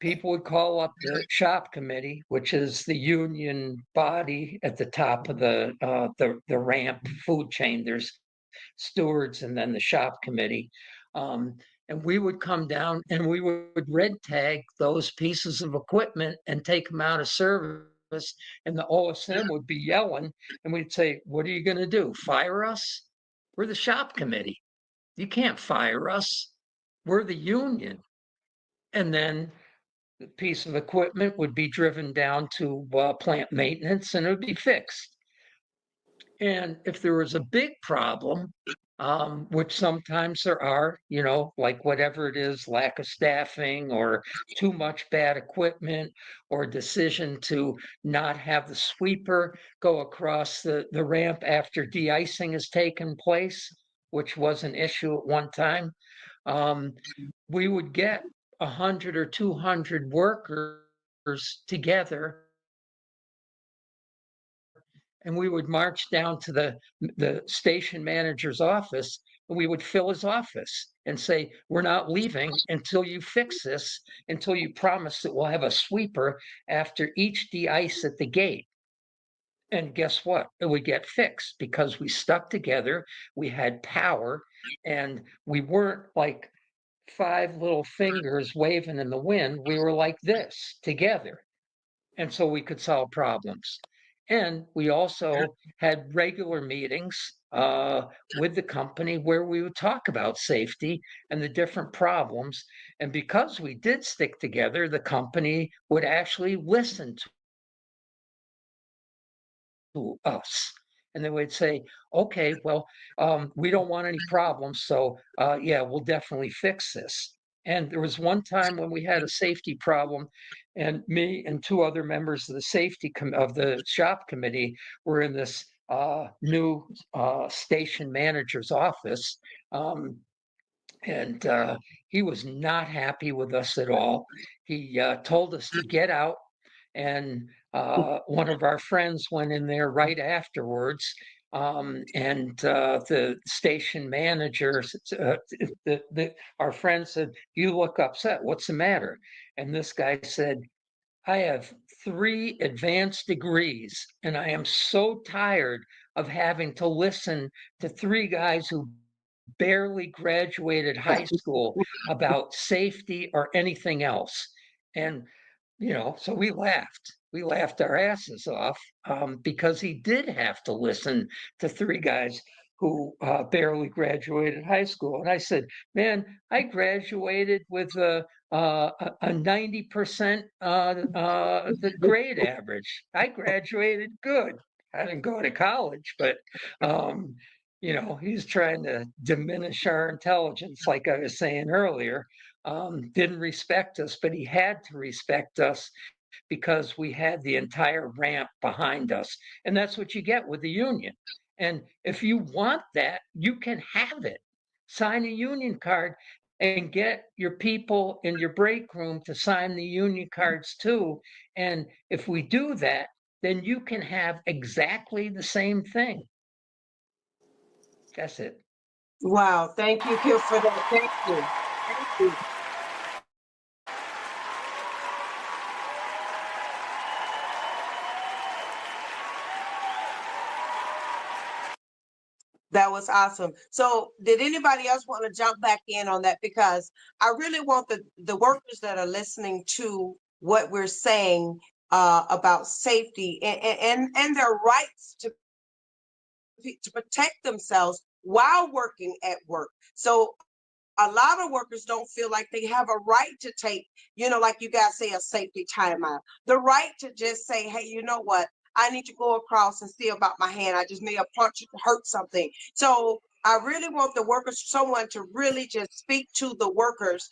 people would call up the shop committee, which is the union body at the top of the ramp food chain. There's stewards and then the shop committee. And we would come down and we would red tag those pieces of equipment and take them out of service. And the OSM would be yelling, and we'd say, "What are you going to do? Fire us? We're the shop committee. You can't fire us. We're the union." And then the piece of equipment would be driven down to plant maintenance, and it would be fixed. And if there was a big problem, which sometimes there are, like whatever it is, lack of staffing or too much bad equipment, or decision to not have the sweeper go across the ramp after de-icing has taken place, which was an issue at one time, um, we would get 100 or 200 workers together, and we would march down to the station manager's office, and we would fill his office and say, "We're not leaving until you fix this, until you promise that we'll have a sweeper after each de-ice at the gate." And guess what? It would get fixed because we stuck together, we had power, and we weren't like 5 little fingers waving in the wind. We were like this together. And so we could solve problems. And we also had regular meetings with the company where we would talk about safety and the different problems. And because we did stick together, the company would actually listen to us. And they would say, "Okay, well, we don't want any problems. So, yeah, we'll definitely fix this." And there was one time when we had a safety problem, and me and 2 other members of the of the shop committee were in this new station manager's office. And he was not happy with us at all. He told us to get out, and one of our friends went in there right afterwards. And the station manager, our friend said, "You look upset. What's the matter?" And this guy said, "I have 3 advanced degrees, and I am so tired of having to listen to 3 guys who barely graduated high school about safety or anything else." And, so we laughed. We laughed our asses off because he did have to listen to 3 guys who barely graduated high school. And I said, "Man, I graduated with a 90% the grade average. I graduated good. I didn't go to college, but he's trying to diminish our intelligence, like I was saying earlier. Didn't respect us, but he had to respect us because we had the entire ramp behind us. And that's what you get with the union. And if you want that, you can have it. Sign a union card and get your people in your break room to sign the union cards too. And if we do that, then you can have exactly the same thing. That's it. Wow. Thank you, Kip, for that. Thank you. Thank you. That was awesome. So did anybody else want to jump back in on that? Because I really want the workers that are listening to what we're saying about safety and their rights to protect themselves while working at work. So a lot of workers don't feel like they have a right to take, like you guys say, a safety timeout. The right to just say, hey, you know what? I need to go across and see about my hand. I just made a punch, hurt something. So I really want the workers, someone to really just speak to the workers,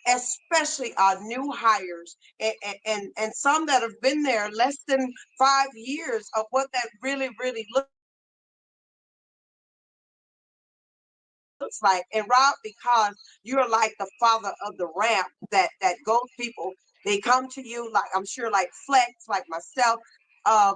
especially our new hires and some that have been there less than 5 years, of what that really, really looks like. And Rob, because you're like the father of the ramp, that goes people, they come to you, like I'm sure, like Flex, like myself. uh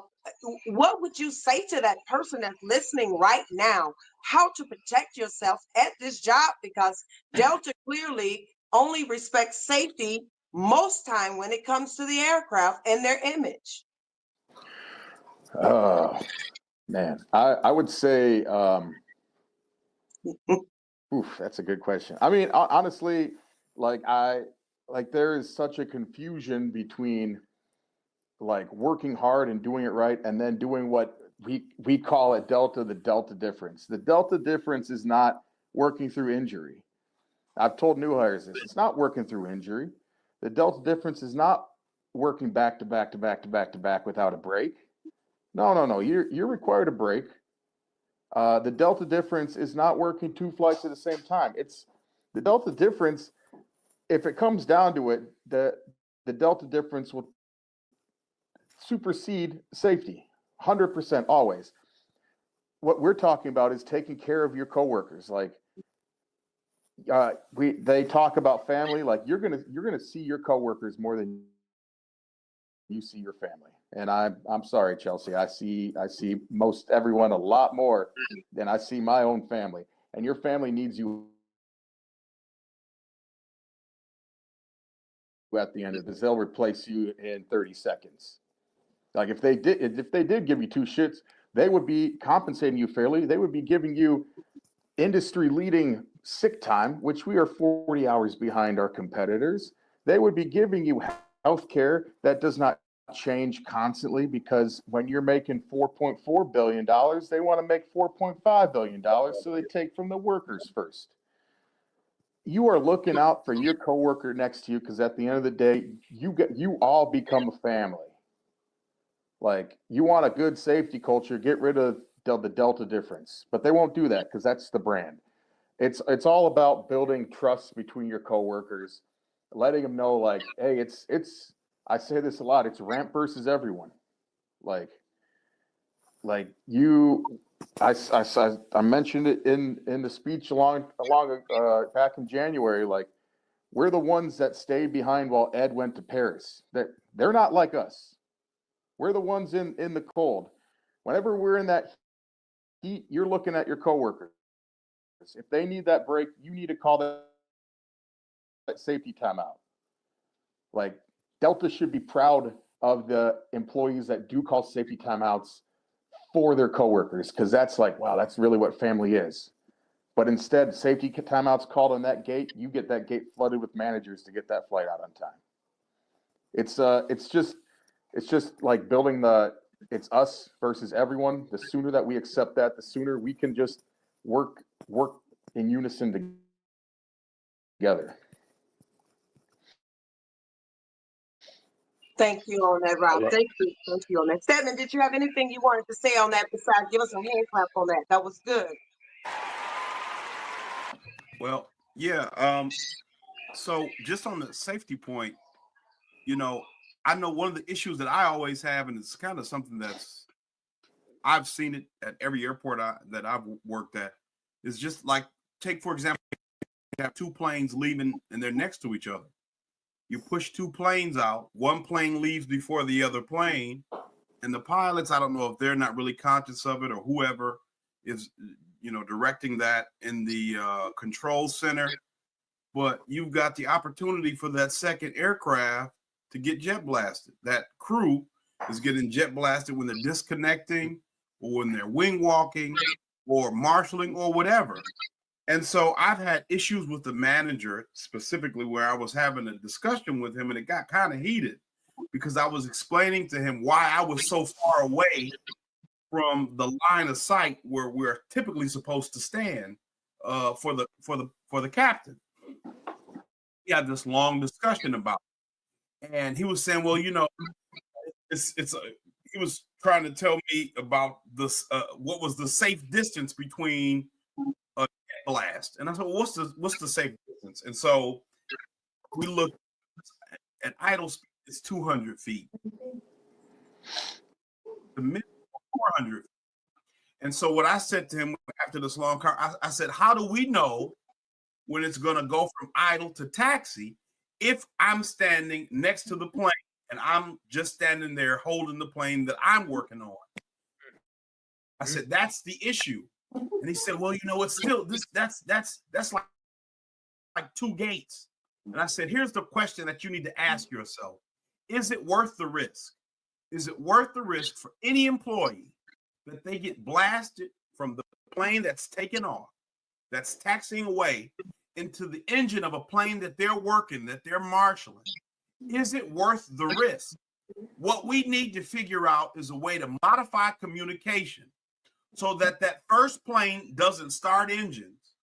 what would you say to that person that's listening right now, how to protect yourself at this job? Because Delta clearly only respects safety most time when it comes to the aircraft and their image. Oh man, I would say, that's a good question. I mean, honestly, like there is such a confusion between like working hard and doing it right, and then doing what we call it the delta difference. The delta difference is not working through injury. I've told new hires this. It's not working through injury. The delta difference is not working back to back to back to back to back without a break. No. You're required a break. The delta difference is not working 2 flights at the same time. It's the delta difference. If it comes down to it, the delta difference will supersede safety, 100% always. What we're talking about is taking care of your coworkers. Like they talk about family. Like you're gonna see your coworkers more than you see your family. And I'm sorry, Chelsea. I see most everyone a lot more than I see my own family. And your family needs you at the end of this. They'll replace you in 30 seconds. Like if they did give you 2 shits, they would be compensating you fairly. They would be giving you industry leading sick time, which we are 40 hours behind our competitors. They would be giving you health care that does not change constantly, because when you're making $4.4 billion, they want to make $4.5 billion. So they take from the workers first. You are looking out for your coworker next to you, because at the end of the day, you all become a family. Like you want a good safety culture, get rid of the delta difference, but they won't do that because that's the brand. It's all about building trust between your coworkers, letting them know like, hey, it's I say this a lot, it's ramp versus everyone. Like like I mentioned it in the speech back in January. Like, we're the ones that stayed behind while Ed went to Paris. They're not like us. We're the ones in the cold. Whenever we're in that heat, you're looking at your coworkers. If they need that break, you need to call that safety timeout. Like, Delta should be proud of the employees that do call safety timeouts for their coworkers, because that's like, wow, that's really what family is. But instead, safety timeouts called on that gate, you get that gate flooded with managers to get that flight out on time. It's just like building it's us versus everyone. The sooner that we accept that, the sooner we can just work in unison together. Thank you on that, Rob. Thank you on that. Stedman, did you have anything you wanted to say on that besides give us a hand clap on that? That was good. Well, yeah. So just on the safety point, I know one of the issues that I always have, and it's kind of something I've seen it at every airport that I've worked at, is just like, take, for example, you have two planes leaving and they're next to each other. You push two planes out, one plane leaves before the other plane, and the pilots, I don't know if they're not really conscious of it or whoever is, directing that in the control center, but you've got the opportunity for that second aircraft to get jet blasted. That crew is getting jet blasted when they're disconnecting or when they're wing walking or marshaling or whatever. And so I've had issues with the manager specifically where I was having a discussion with him and it got kind of heated because I was explaining to him why I was so far away from the line of sight where we're typically supposed to stand for the captain. We had this long discussion about it. And he was saying, well, he was trying to tell me about this, what was the safe distance between a jet blast. And I said, well, what's the safe distance? And so we looked at idle speed, it's 200 feet. The minimum 400 feet. And so what I said to him after this long car, I said, how do we know when it's going to go from idle to taxi if I'm standing next to the plane and I'm just standing there holding the plane that I'm working on? I said, that's the issue. And he said, well, it's still that's like two gates. And I said, here's the question that you need to ask yourself. Is it worth the risk? Is it worth the risk for any employee that they get blasted from the plane that's taken off, that's taxiing away into the engine of a plane that they're working, that they're marshaling? Is it worth the risk? What we need to figure out is a way to modify communication so that first plane doesn't start engines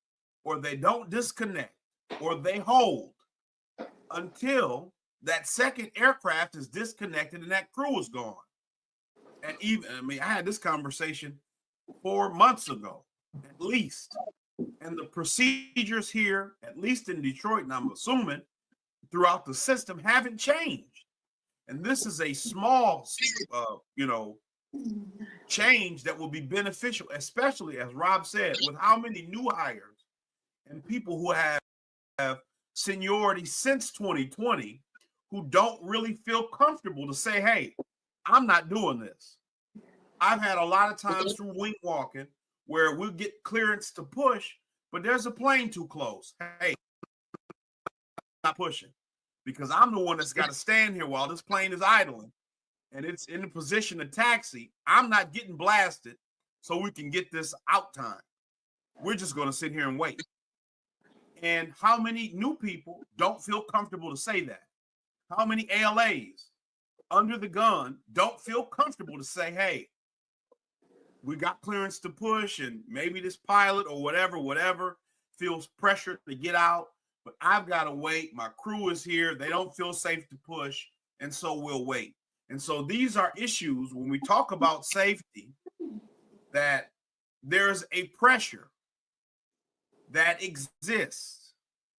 or they don't disconnect or they hold until that second aircraft is disconnected and that crew is gone. And I had this conversation 4 months ago, at least. And the procedures here, at least in Detroit, and I'm assuming throughout the system, haven't changed. And this is a small, change that will be beneficial, especially, as Rob said, with how many new hires and people who have seniority since 2020 who don't really feel comfortable to say, hey, I'm not doing this. I've had a lot of times through wing walking where we'll get clearance to push, but there's a plane too close. Hey, I'm not pushing because I'm the one that's got to stand here while this plane is idling and it's in a position to taxi. I'm not getting blasted so we can get this out time. We're just going to sit here and wait. And how many new people don't feel comfortable to say that? How many ALAs under the gun don't feel comfortable to say, hey, we got clearance to push and maybe this pilot or whatever feels pressure to get out, but I've got to wait. My crew is here. They don't feel safe to push. And so we'll wait. And so these are issues when we talk about safety, that there's a pressure that exists,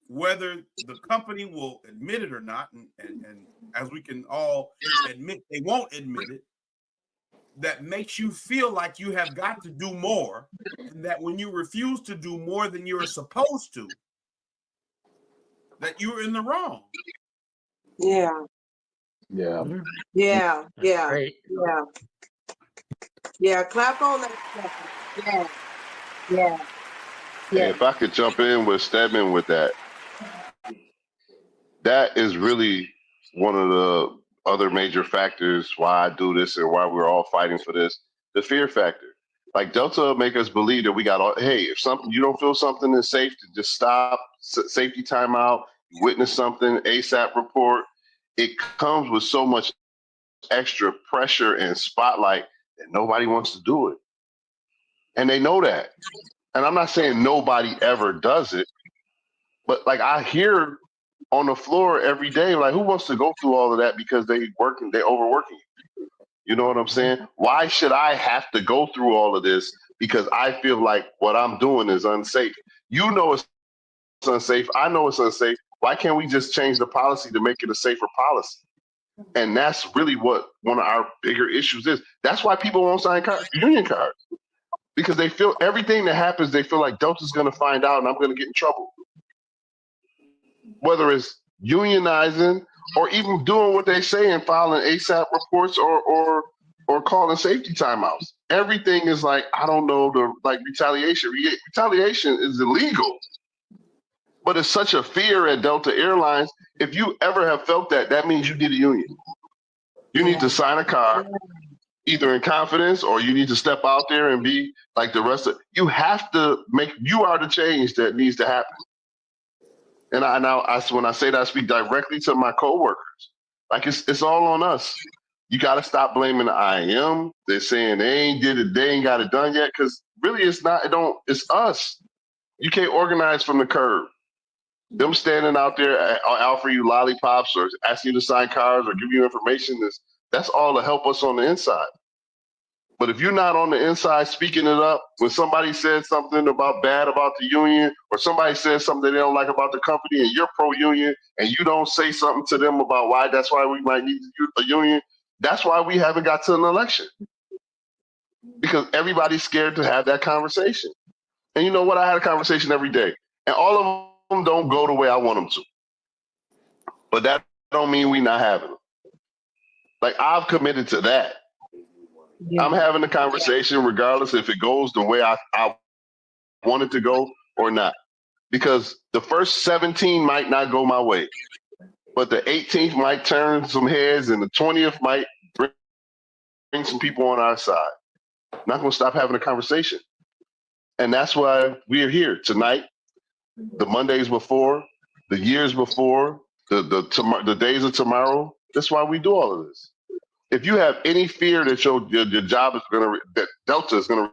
whether the company will admit it or not. And as we can all admit, they won't admit it. that makes you feel like you have got to do more, and that when you refuse to do more than you're supposed to, that you're in the wrong. Yeah. Yeah. Yeah. That's Yeah. great. Yeah. Yeah. Clap on that. Stephanie. Yeah. Yeah. And Yeah. if I could jump in with Stedman with that, that is really one of the other major factors why I do this and why we're all fighting for this. The fear factor. Like Delta make us believe that we got all, hey, if something you don't feel something is safe, to just stop, safety timeout, witness something, ASAP report. It comes with so much extra pressure and spotlight that nobody wants to do it. And they know that. And I'm not saying nobody ever does it, but like I hear on the floor every day, like who wants to go through all of that because they overworking. You know what I'm saying? Why should I have to go through all of this because I feel like what I'm doing is unsafe? You know it's unsafe. I know it's unsafe. Why can't we just change the policy to make it a safer policy? And that's really what one of our bigger issues is. That's why people won't sign union cards. Because they feel everything that happens, they feel like Delta's going to find out and I'm going to get in trouble. Whether it's unionizing or even doing what they say and filing ASAP reports or calling safety timeouts. Everything is like, I don't know, like retaliation. Retaliation is illegal. But it's such a fear at Delta Airlines. If you ever have felt that, that means you need a union. You need to sign a card, either in confidence or you need to step out there and be like the rest of you have to you are the change that needs to happen. And when I say that, I speak directly to my coworkers. Like it's all on us. You got to stop blaming the IAM. They're saying they ain't got it done yet. Cause really it's it's us. You can't organize from the curb. Them standing out there offering you lollipops or asking you to sign cards or give you information, that's all to help us on the inside. But if you're not on the inside speaking it up, when somebody says something bad about the union, or somebody says something they don't like about the company, and you're pro-union, and you don't say something to them about why that's why we might need a union, that's why we haven't got to an election. Because everybody's scared to have that conversation. And you know what? I had a conversation every day, and all of them don't go the way I want them to. But that don't mean we not having them. Like I've committed to that. Yeah. I'm having a conversation regardless if it goes the way I want it to go or not. Because the first 17 might not go my way. But the 18th might turn some heads and the 20th might bring some people on our side. I'm not going to stop having a conversation. And that's why we are here tonight, the Mondays before, the years before, the days of tomorrow. That's why we do all of this. If you have any fear that your job is that Delta is going to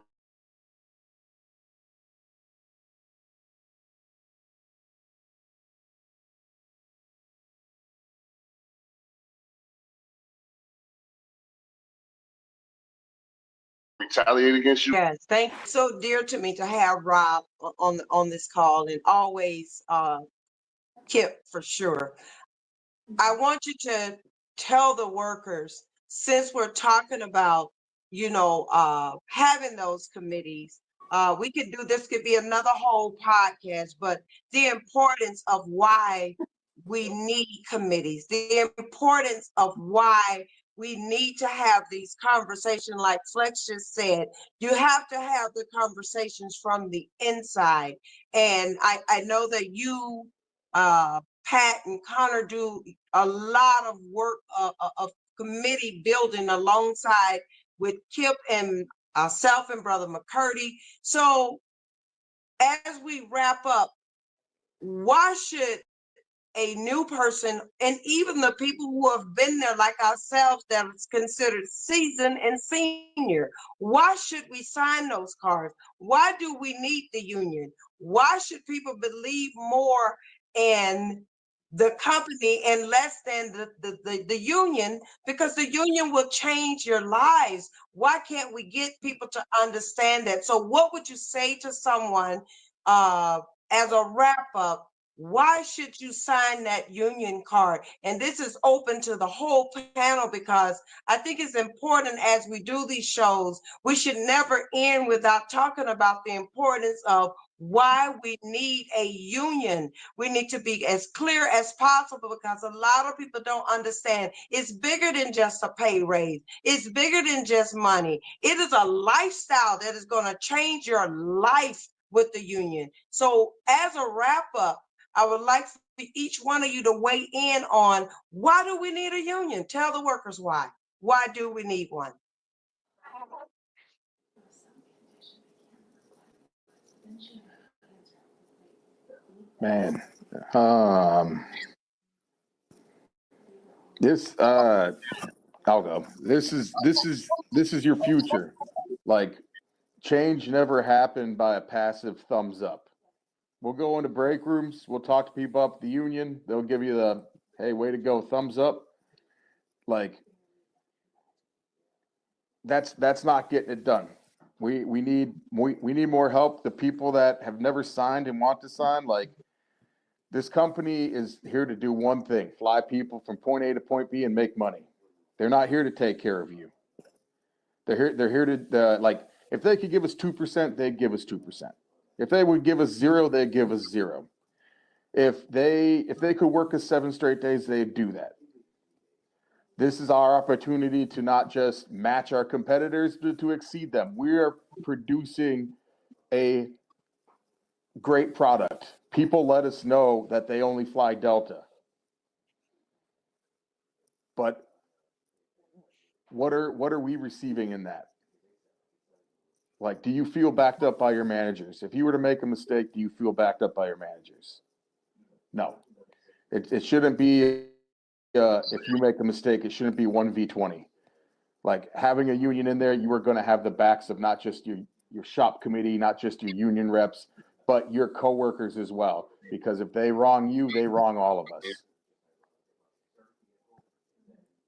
retaliate against you. Yes, thank you. So dear to me to have Rob on this call, and always Kip for sure. I want you to tell the workers, since we're talking about, having those committees, we could do this, could be another whole podcast, but the importance of why we need committees, the importance of why we need to have these conversations. Like Flex just said, you have to have the conversations from the inside. And I know that you, Pat and Connor, do a lot of work of committee building alongside with Kip and self and Brother McCurdy. So as we wrap up, why should a new person, and even the people who have been there like ourselves that is considered seasoned and senior, why should we sign those cards? Why do we need the union? Why should people believe more in the company and less than the union? Because the union will change your lives. Why can't we get people to understand that? So what would you say to someone as a wrap up why should you sign that union card? And this is open to the whole panel because I think it's important as we do these shows, we should never end without talking about the importance of why we need a union. We need to be as clear as possible because a lot of people don't understand. It's bigger than just a pay raise. It's bigger than just money. It is a lifestyle that is going to change your life with the union. So as a wrap up, I would like for each one of you to weigh in on why do we need a union? Tell the workers why. Why do we need one? Man, this I'll go. This is your future. Like, change never happened by a passive thumbs up. We'll go into break rooms. We'll talk to people up at the union. They'll give you the, hey, way to go, thumbs up. Like, that's not getting it done. We need more help. The people that have never signed and want to sign, like, this company is here to do one thing: fly people from point A to point B and make money. They're not here to take care of you. They're here to like, if they could give us 2%, they'd give us 2%. If they would give us 0, they'd give us 0. If they could work us 7 straight days, they'd do that. This is our opportunity to not just match our competitors, but to exceed them. We are producing a great product. People let us know that they only fly Delta. But what are we receiving in that? Like, do you feel backed up by your managers? If you were to make a mistake, do you feel backed up by your managers? No. It shouldn't be, if you make a mistake, it shouldn't be 1v20. Like, having a union in there, you are going to have the backs of not just your shop committee, not just your union reps, but your coworkers as well. Because if they wrong you, they wrong all of us.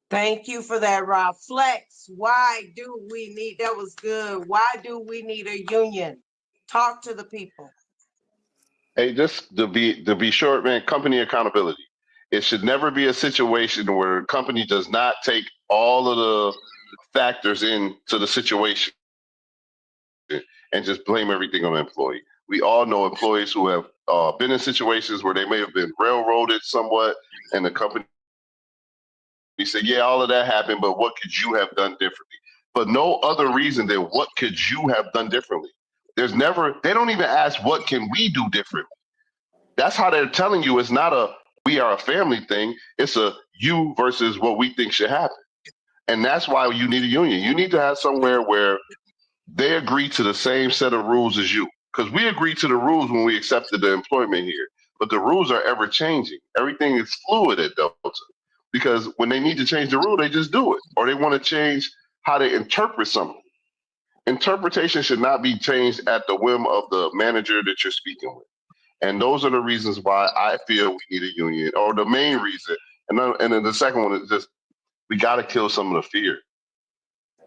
Thank you for that, Rob. Flex, why do we need, that was good. Why do we need a union? Talk to the people. Hey, just to be short, man, company accountability. It should never be a situation where a company does not take all of the factors into the situation and just blame everything on the employee. We all know employees who have been in situations where they may have been railroaded somewhat, and the company say, yeah, all of that happened, but what could you have done differently? But no other reason than what could you have done differently? There's never, they don't even ask what can we do differently. That's how they're telling you it's not a we are a family thing. It's a you versus what we think should happen. And that's why you need a union. You need to have somewhere where they agree to the same set of rules as you. Because we agree to the rules when we accepted the employment here. But the rules are ever changing. Everything is fluid at Delta. Because when they need to change the rule, they just do it. Or they want to change how they interpret something. Interpretation should not be changed at the whim of the manager that you're speaking with. And those are the reasons why I feel we need a union, or the main reason. And then the second one is just, we got to kill some of the fear.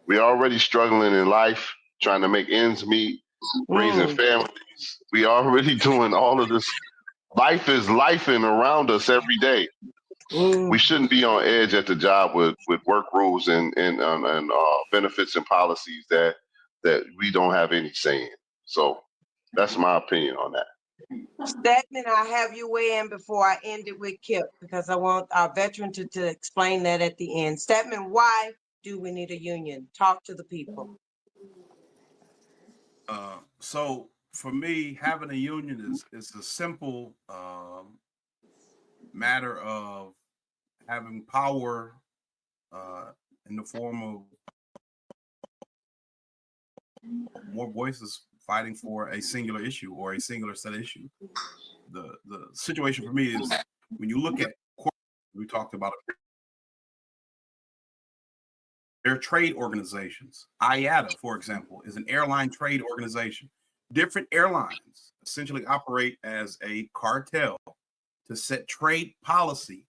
We're already struggling in life, trying to make ends meet, raising families. We already doing all of this. Life is lifing around us every day. We shouldn't be on edge at the job with work rules and benefits and policies that we don't have any say in. So that's my opinion on that. Stedman, I have you weigh in before I end it with Kip, because I want our veteran to explain that at the end. Stedman, why do we need a union? Talk to the people. So for me, having a union is a simple matter of having power in the form of more voices fighting for a singular issue or a singular set of issue. The situation for me is when you look at we talked about it. There are trade organizations. IATA, for example, is an airline trade organization. Different airlines essentially operate as a cartel to set trade policy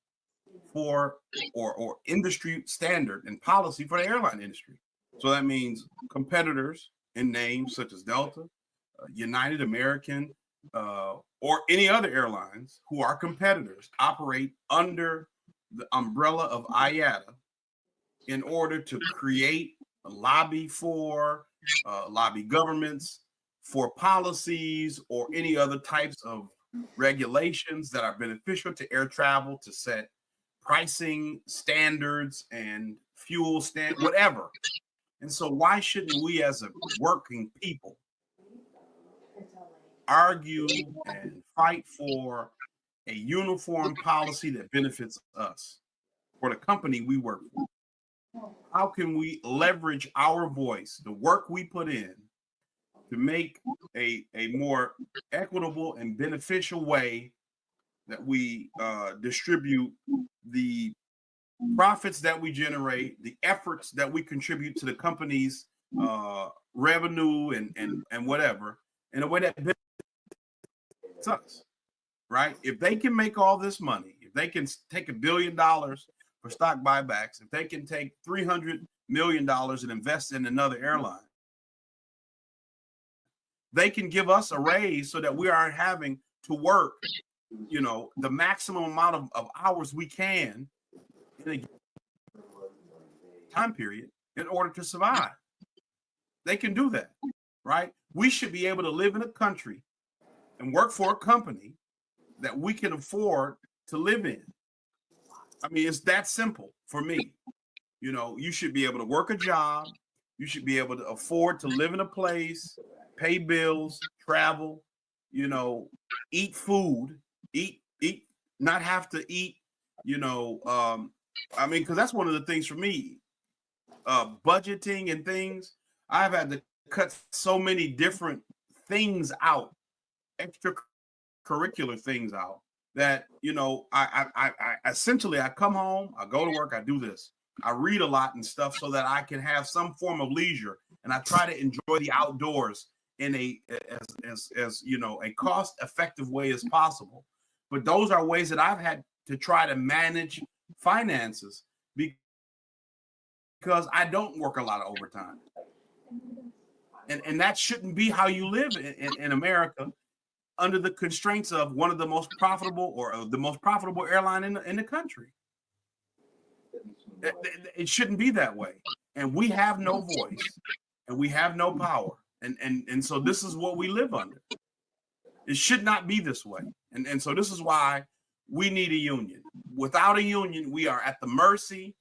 for or industry standard and policy for the airline industry. So that means competitors in names such as Delta, United, American, or any other airlines who are competitors operate under the umbrella of IATA in order to create a lobby for lobby governments for policies or any other types of regulations that are beneficial to air travel, to set pricing standards and fuel stand, whatever. And so why shouldn't we as a working people argue and fight for a uniform policy that benefits us, for the company we work for? How can we leverage our voice, the work we put in, to make a more equitable and beneficial way that we distribute the profits that we generate, the efforts that we contribute to the company's revenue and whatever, in a way that benefits us, right? If they can make all this money, if they can take $1 billion for stock buybacks, if they can take $300 million and invest in another airline, they can give us a raise so that we aren't having to work, the maximum amount of hours we can in a time period in order to survive. They can do that, right? We should be able to live in a country and work for a company that we can afford to live in. I mean, it's that simple for me. You should be able to work a job. You should be able to afford to live in a place, pay bills, travel, eat food, eat, not have to eat, because that's one of the things for me, budgeting and things. I've had to cut so many different things out, extracurricular things out, that I essentially I come home, I go to work, I do this, I read a lot and stuff so that I can have some form of leisure, and I try to enjoy the outdoors in a a cost-effective way as possible. But those are ways that I've had to try to manage finances because I don't work a lot of overtime. And that shouldn't be how you live in America, under the constraints of one of the most profitable or the most profitable airline in the country. It shouldn't be that way. And we have no voice and we have no power. And so this is what we live under. It should not be this way. And so this is why we need a union. Without a union, we are at the mercy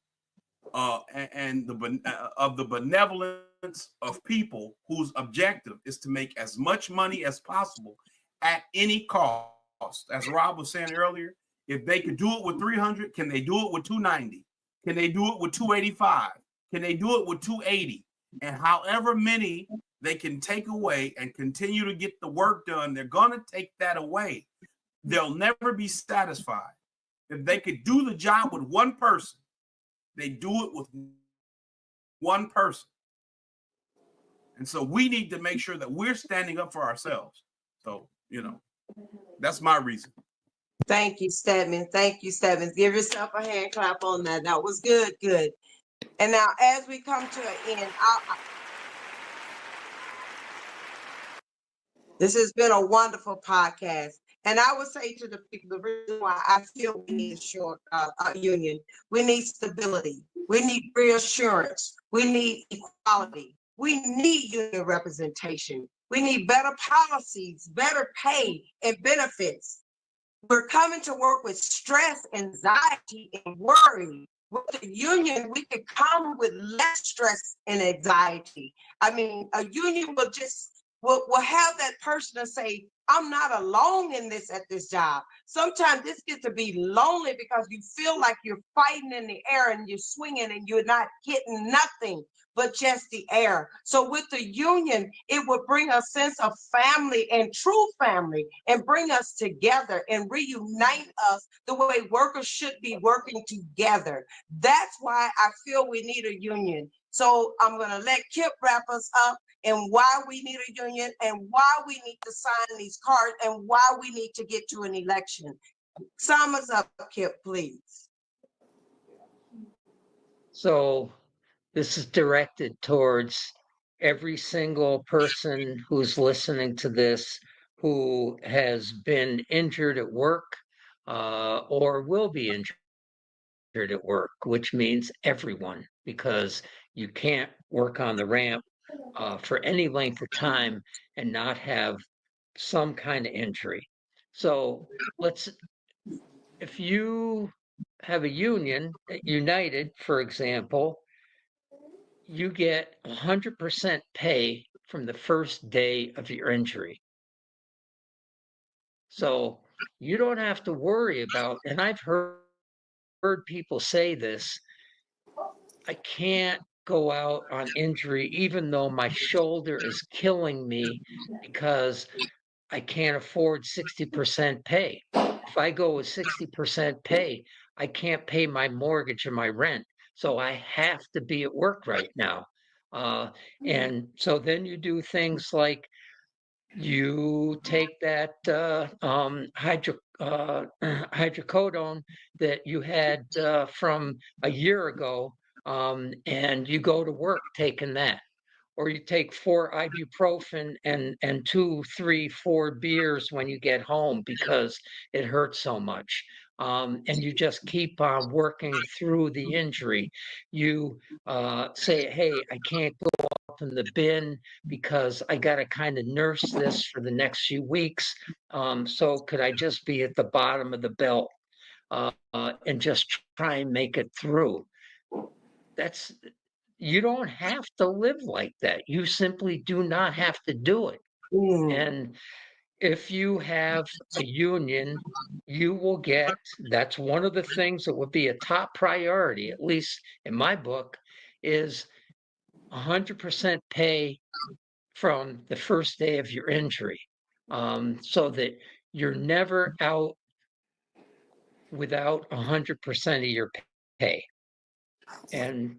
of the benevolence of people whose objective is to make as much money as possible at any cost. As Rob was saying earlier, if they could do it with 300, can they do it with 290? Can they do it with 285? Can they do it with 280? And however many they can take away and continue to get the work done, they're going to take that away. They'll never be satisfied. If they could do the job with one person, they do it with one person. And so we need to make sure that we're standing up for ourselves. So, that's my reason. Thank you, Stedman. Thank you, Stedman. Give yourself a hand clap on that. That was good, good. And now, as we come to an end, this has been a wonderful podcast. And I would say to the people, the reason why I feel we need a union, we need stability, we need reassurance, we need equality, we need union representation, we need better policies, better pay and benefits. We're coming to work with stress, anxiety, and worry. With the union, we could come with less stress and anxiety. I mean, a union will have that person to say, I'm not alone in this at this job. Sometimes this gets to be lonely because you feel like you're fighting in the air and you're swinging and you're not getting nothing but just the air. So with the union, it would bring a sense of family and true family and bring us together and reunite us the way workers should be working together. That's why I feel we need a union. So I'm going to let Kip wrap us up and why we need a union and why we need to sign these cards and why we need to get to an election. Sum us up, Kip, please. So this is directed towards every single person who's listening to this, who has been injured at work or will be injured at work, which means everyone, because you can't work on the ramp for any length of time and not have some kind of injury. So if you have a union, United, for example, you get 100% pay from the first day of your injury. So you don't have to worry about, and I've heard people say this, I can't go out on injury even though my shoulder is killing me because I can't afford 60% pay. If I go with 60% pay, I can't pay my mortgage or my rent. So I have to be at work right now. And so then you do things like you take that hydrocodone that you had from a year ago, and you go to work taking that, or you take 4 ibuprofen and 2, 3, 4 beers when you get home because it hurts so much. And you just keep on working through the injury. You say, hey, I can't go up in the bin because I got to kind of nurse this for the next few weeks. So could I just be at the bottom of the belt and just try and make it through? That's You don't have to live like that. You simply do not have to do it. Mm. And if you have a union, you will get, that's one of the things that would be a top priority, at least in my book, is 100% pay from the first day of your injury, so that you're never out without 100% of your pay. And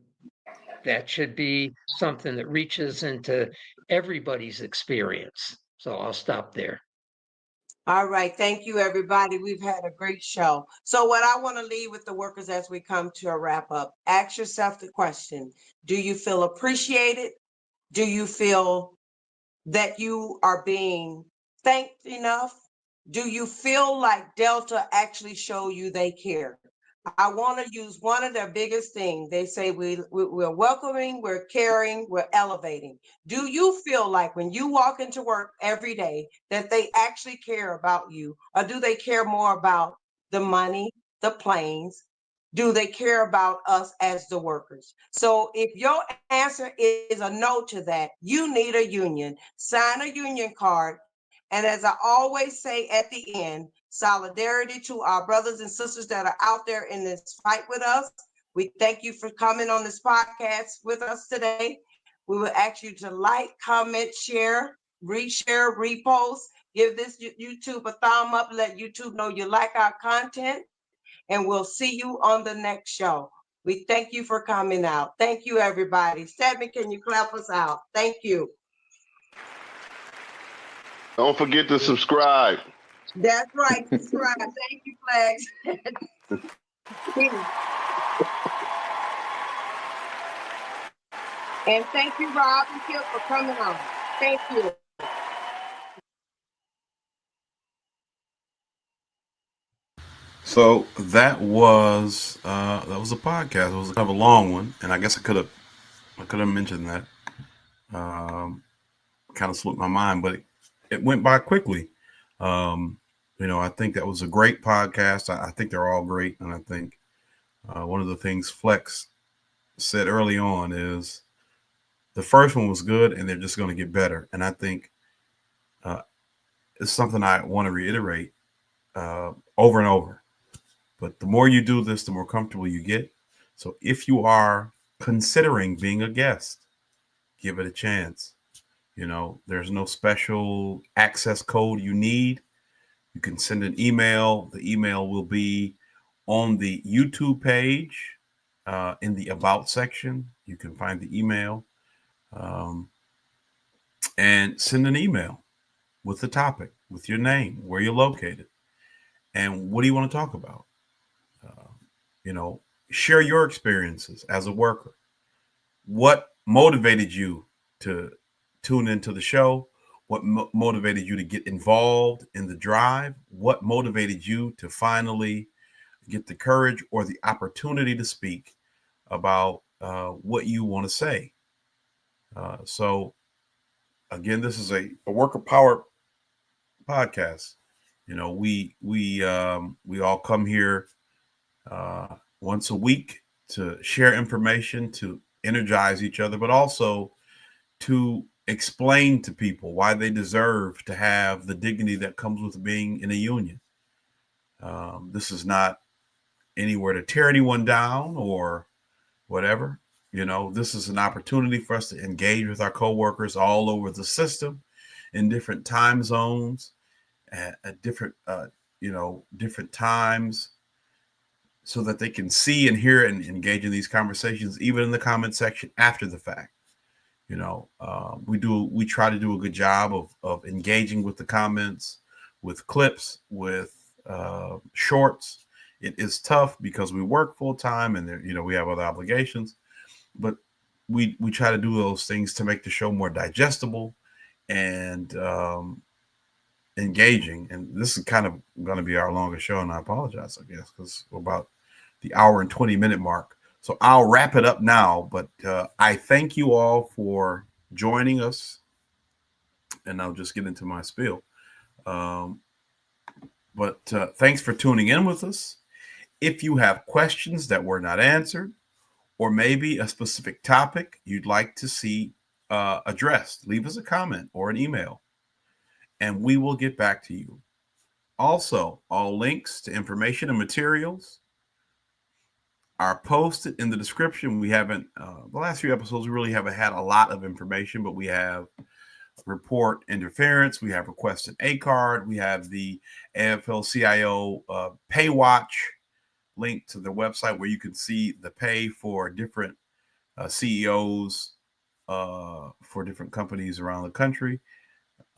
that should be something that reaches into everybody's experience. So I'll stop there. All right. Thank you, everybody. We've had a great show. So what I want to leave with the workers as we come to a wrap up, ask yourself the question, do you feel appreciated? Do you feel that you are being thanked enough? Do you feel like Delta actually show you they care? I want to use one of their biggest things. They say we're welcoming, we're caring, we're elevating. Do you feel like when you walk into work every day that they actually care about you? Or do they care more about the money, the planes? Do they care about us as the workers? So if your answer is a no to that, you need a union. Sign a union card. And as I always say at the end, solidarity to our brothers and sisters that are out there in this fight with us. We thank you for coming on this podcast with us today. We will ask you to like, comment, share, reshare, repost, give this YouTube a thumb up, let YouTube know you like our content, and we'll see you on the next show. We thank you for coming out. Thank you, everybody. Sammy, can you clap us out? Thank you. Don't forget to subscribe. That's right. Subscribe. Thank you, Flags. And thank you, Rob and Kip, for coming on. Thank you. So that was a podcast. It was kind of a long one, and I guess I could have mentioned that. Kind of slipped my mind, but it went by quickly. I think that was a great podcast. I think they're all great, and I think one of the things Flex said early on is the first one was good, and they're just going to get better. And I think it's something I want to reiterate over and over. But the more you do this, the more comfortable you get. So if you are considering being a guest, give it a chance. There's no special access code you need. You can send an email. The email will be on the YouTube page in the About section. You can find the email and send an email with the topic, with your name, where you're located, and what do you want to talk about. Share your experiences as a worker. What motivated you to tune into the show? What motivated you to get involved in the drive? What motivated you to finally get the courage or the opportunity to speak about what you want to say? So again, this is a work of power podcast. You know, we all come here once a week to share information, to energize each other, but also to explain to people why they deserve to have the dignity that comes with being in a union. This is not anywhere to tear anyone down or whatever. You know, this is an opportunity for us to engage with our coworkers all over the system in different time zones at different, different times, so that they can see and hear and engage in these conversations, even in the comment section after the fact. You know, we try to do a good job of engaging with the comments, with clips, with shorts. It is tough because we work full time and there, we have other obligations, but we try to do those things to make the show more digestible and engaging. And this is kind of going to be our longest show, and I apologize, I guess, because we're about the hour and 20-minute mark. So I'll wrap it up now, but I thank you all for joining us, and I'll just get into my spiel. But thanks for tuning in with us. If you have questions that were not answered, or maybe a specific topic you'd like to see addressed, leave us a comment or an email, and we will get back to you. Also, all links to information and materials are posted in the description. We haven't, the last few episodes, we really haven't had a lot of information, but we have report interference. We have requested A card. We have the AFL-CIO pay watch link to the website where you can see the pay for different CEOs for different companies around the country.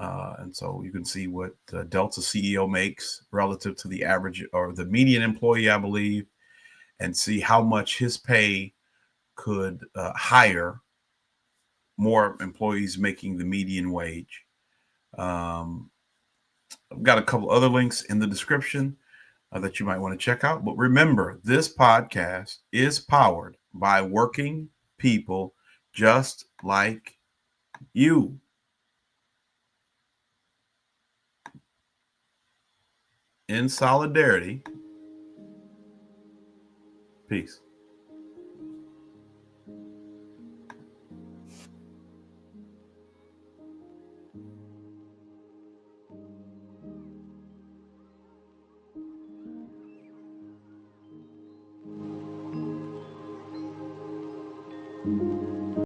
And so you can see what Delta CEO makes relative to the average or the median employee, I believe, and see how much his pay could hire more employees making the median wage. I've got a couple other links in the description that you might want to check out. But remember, this podcast is powered by working people just like you. In solidarity. Peace.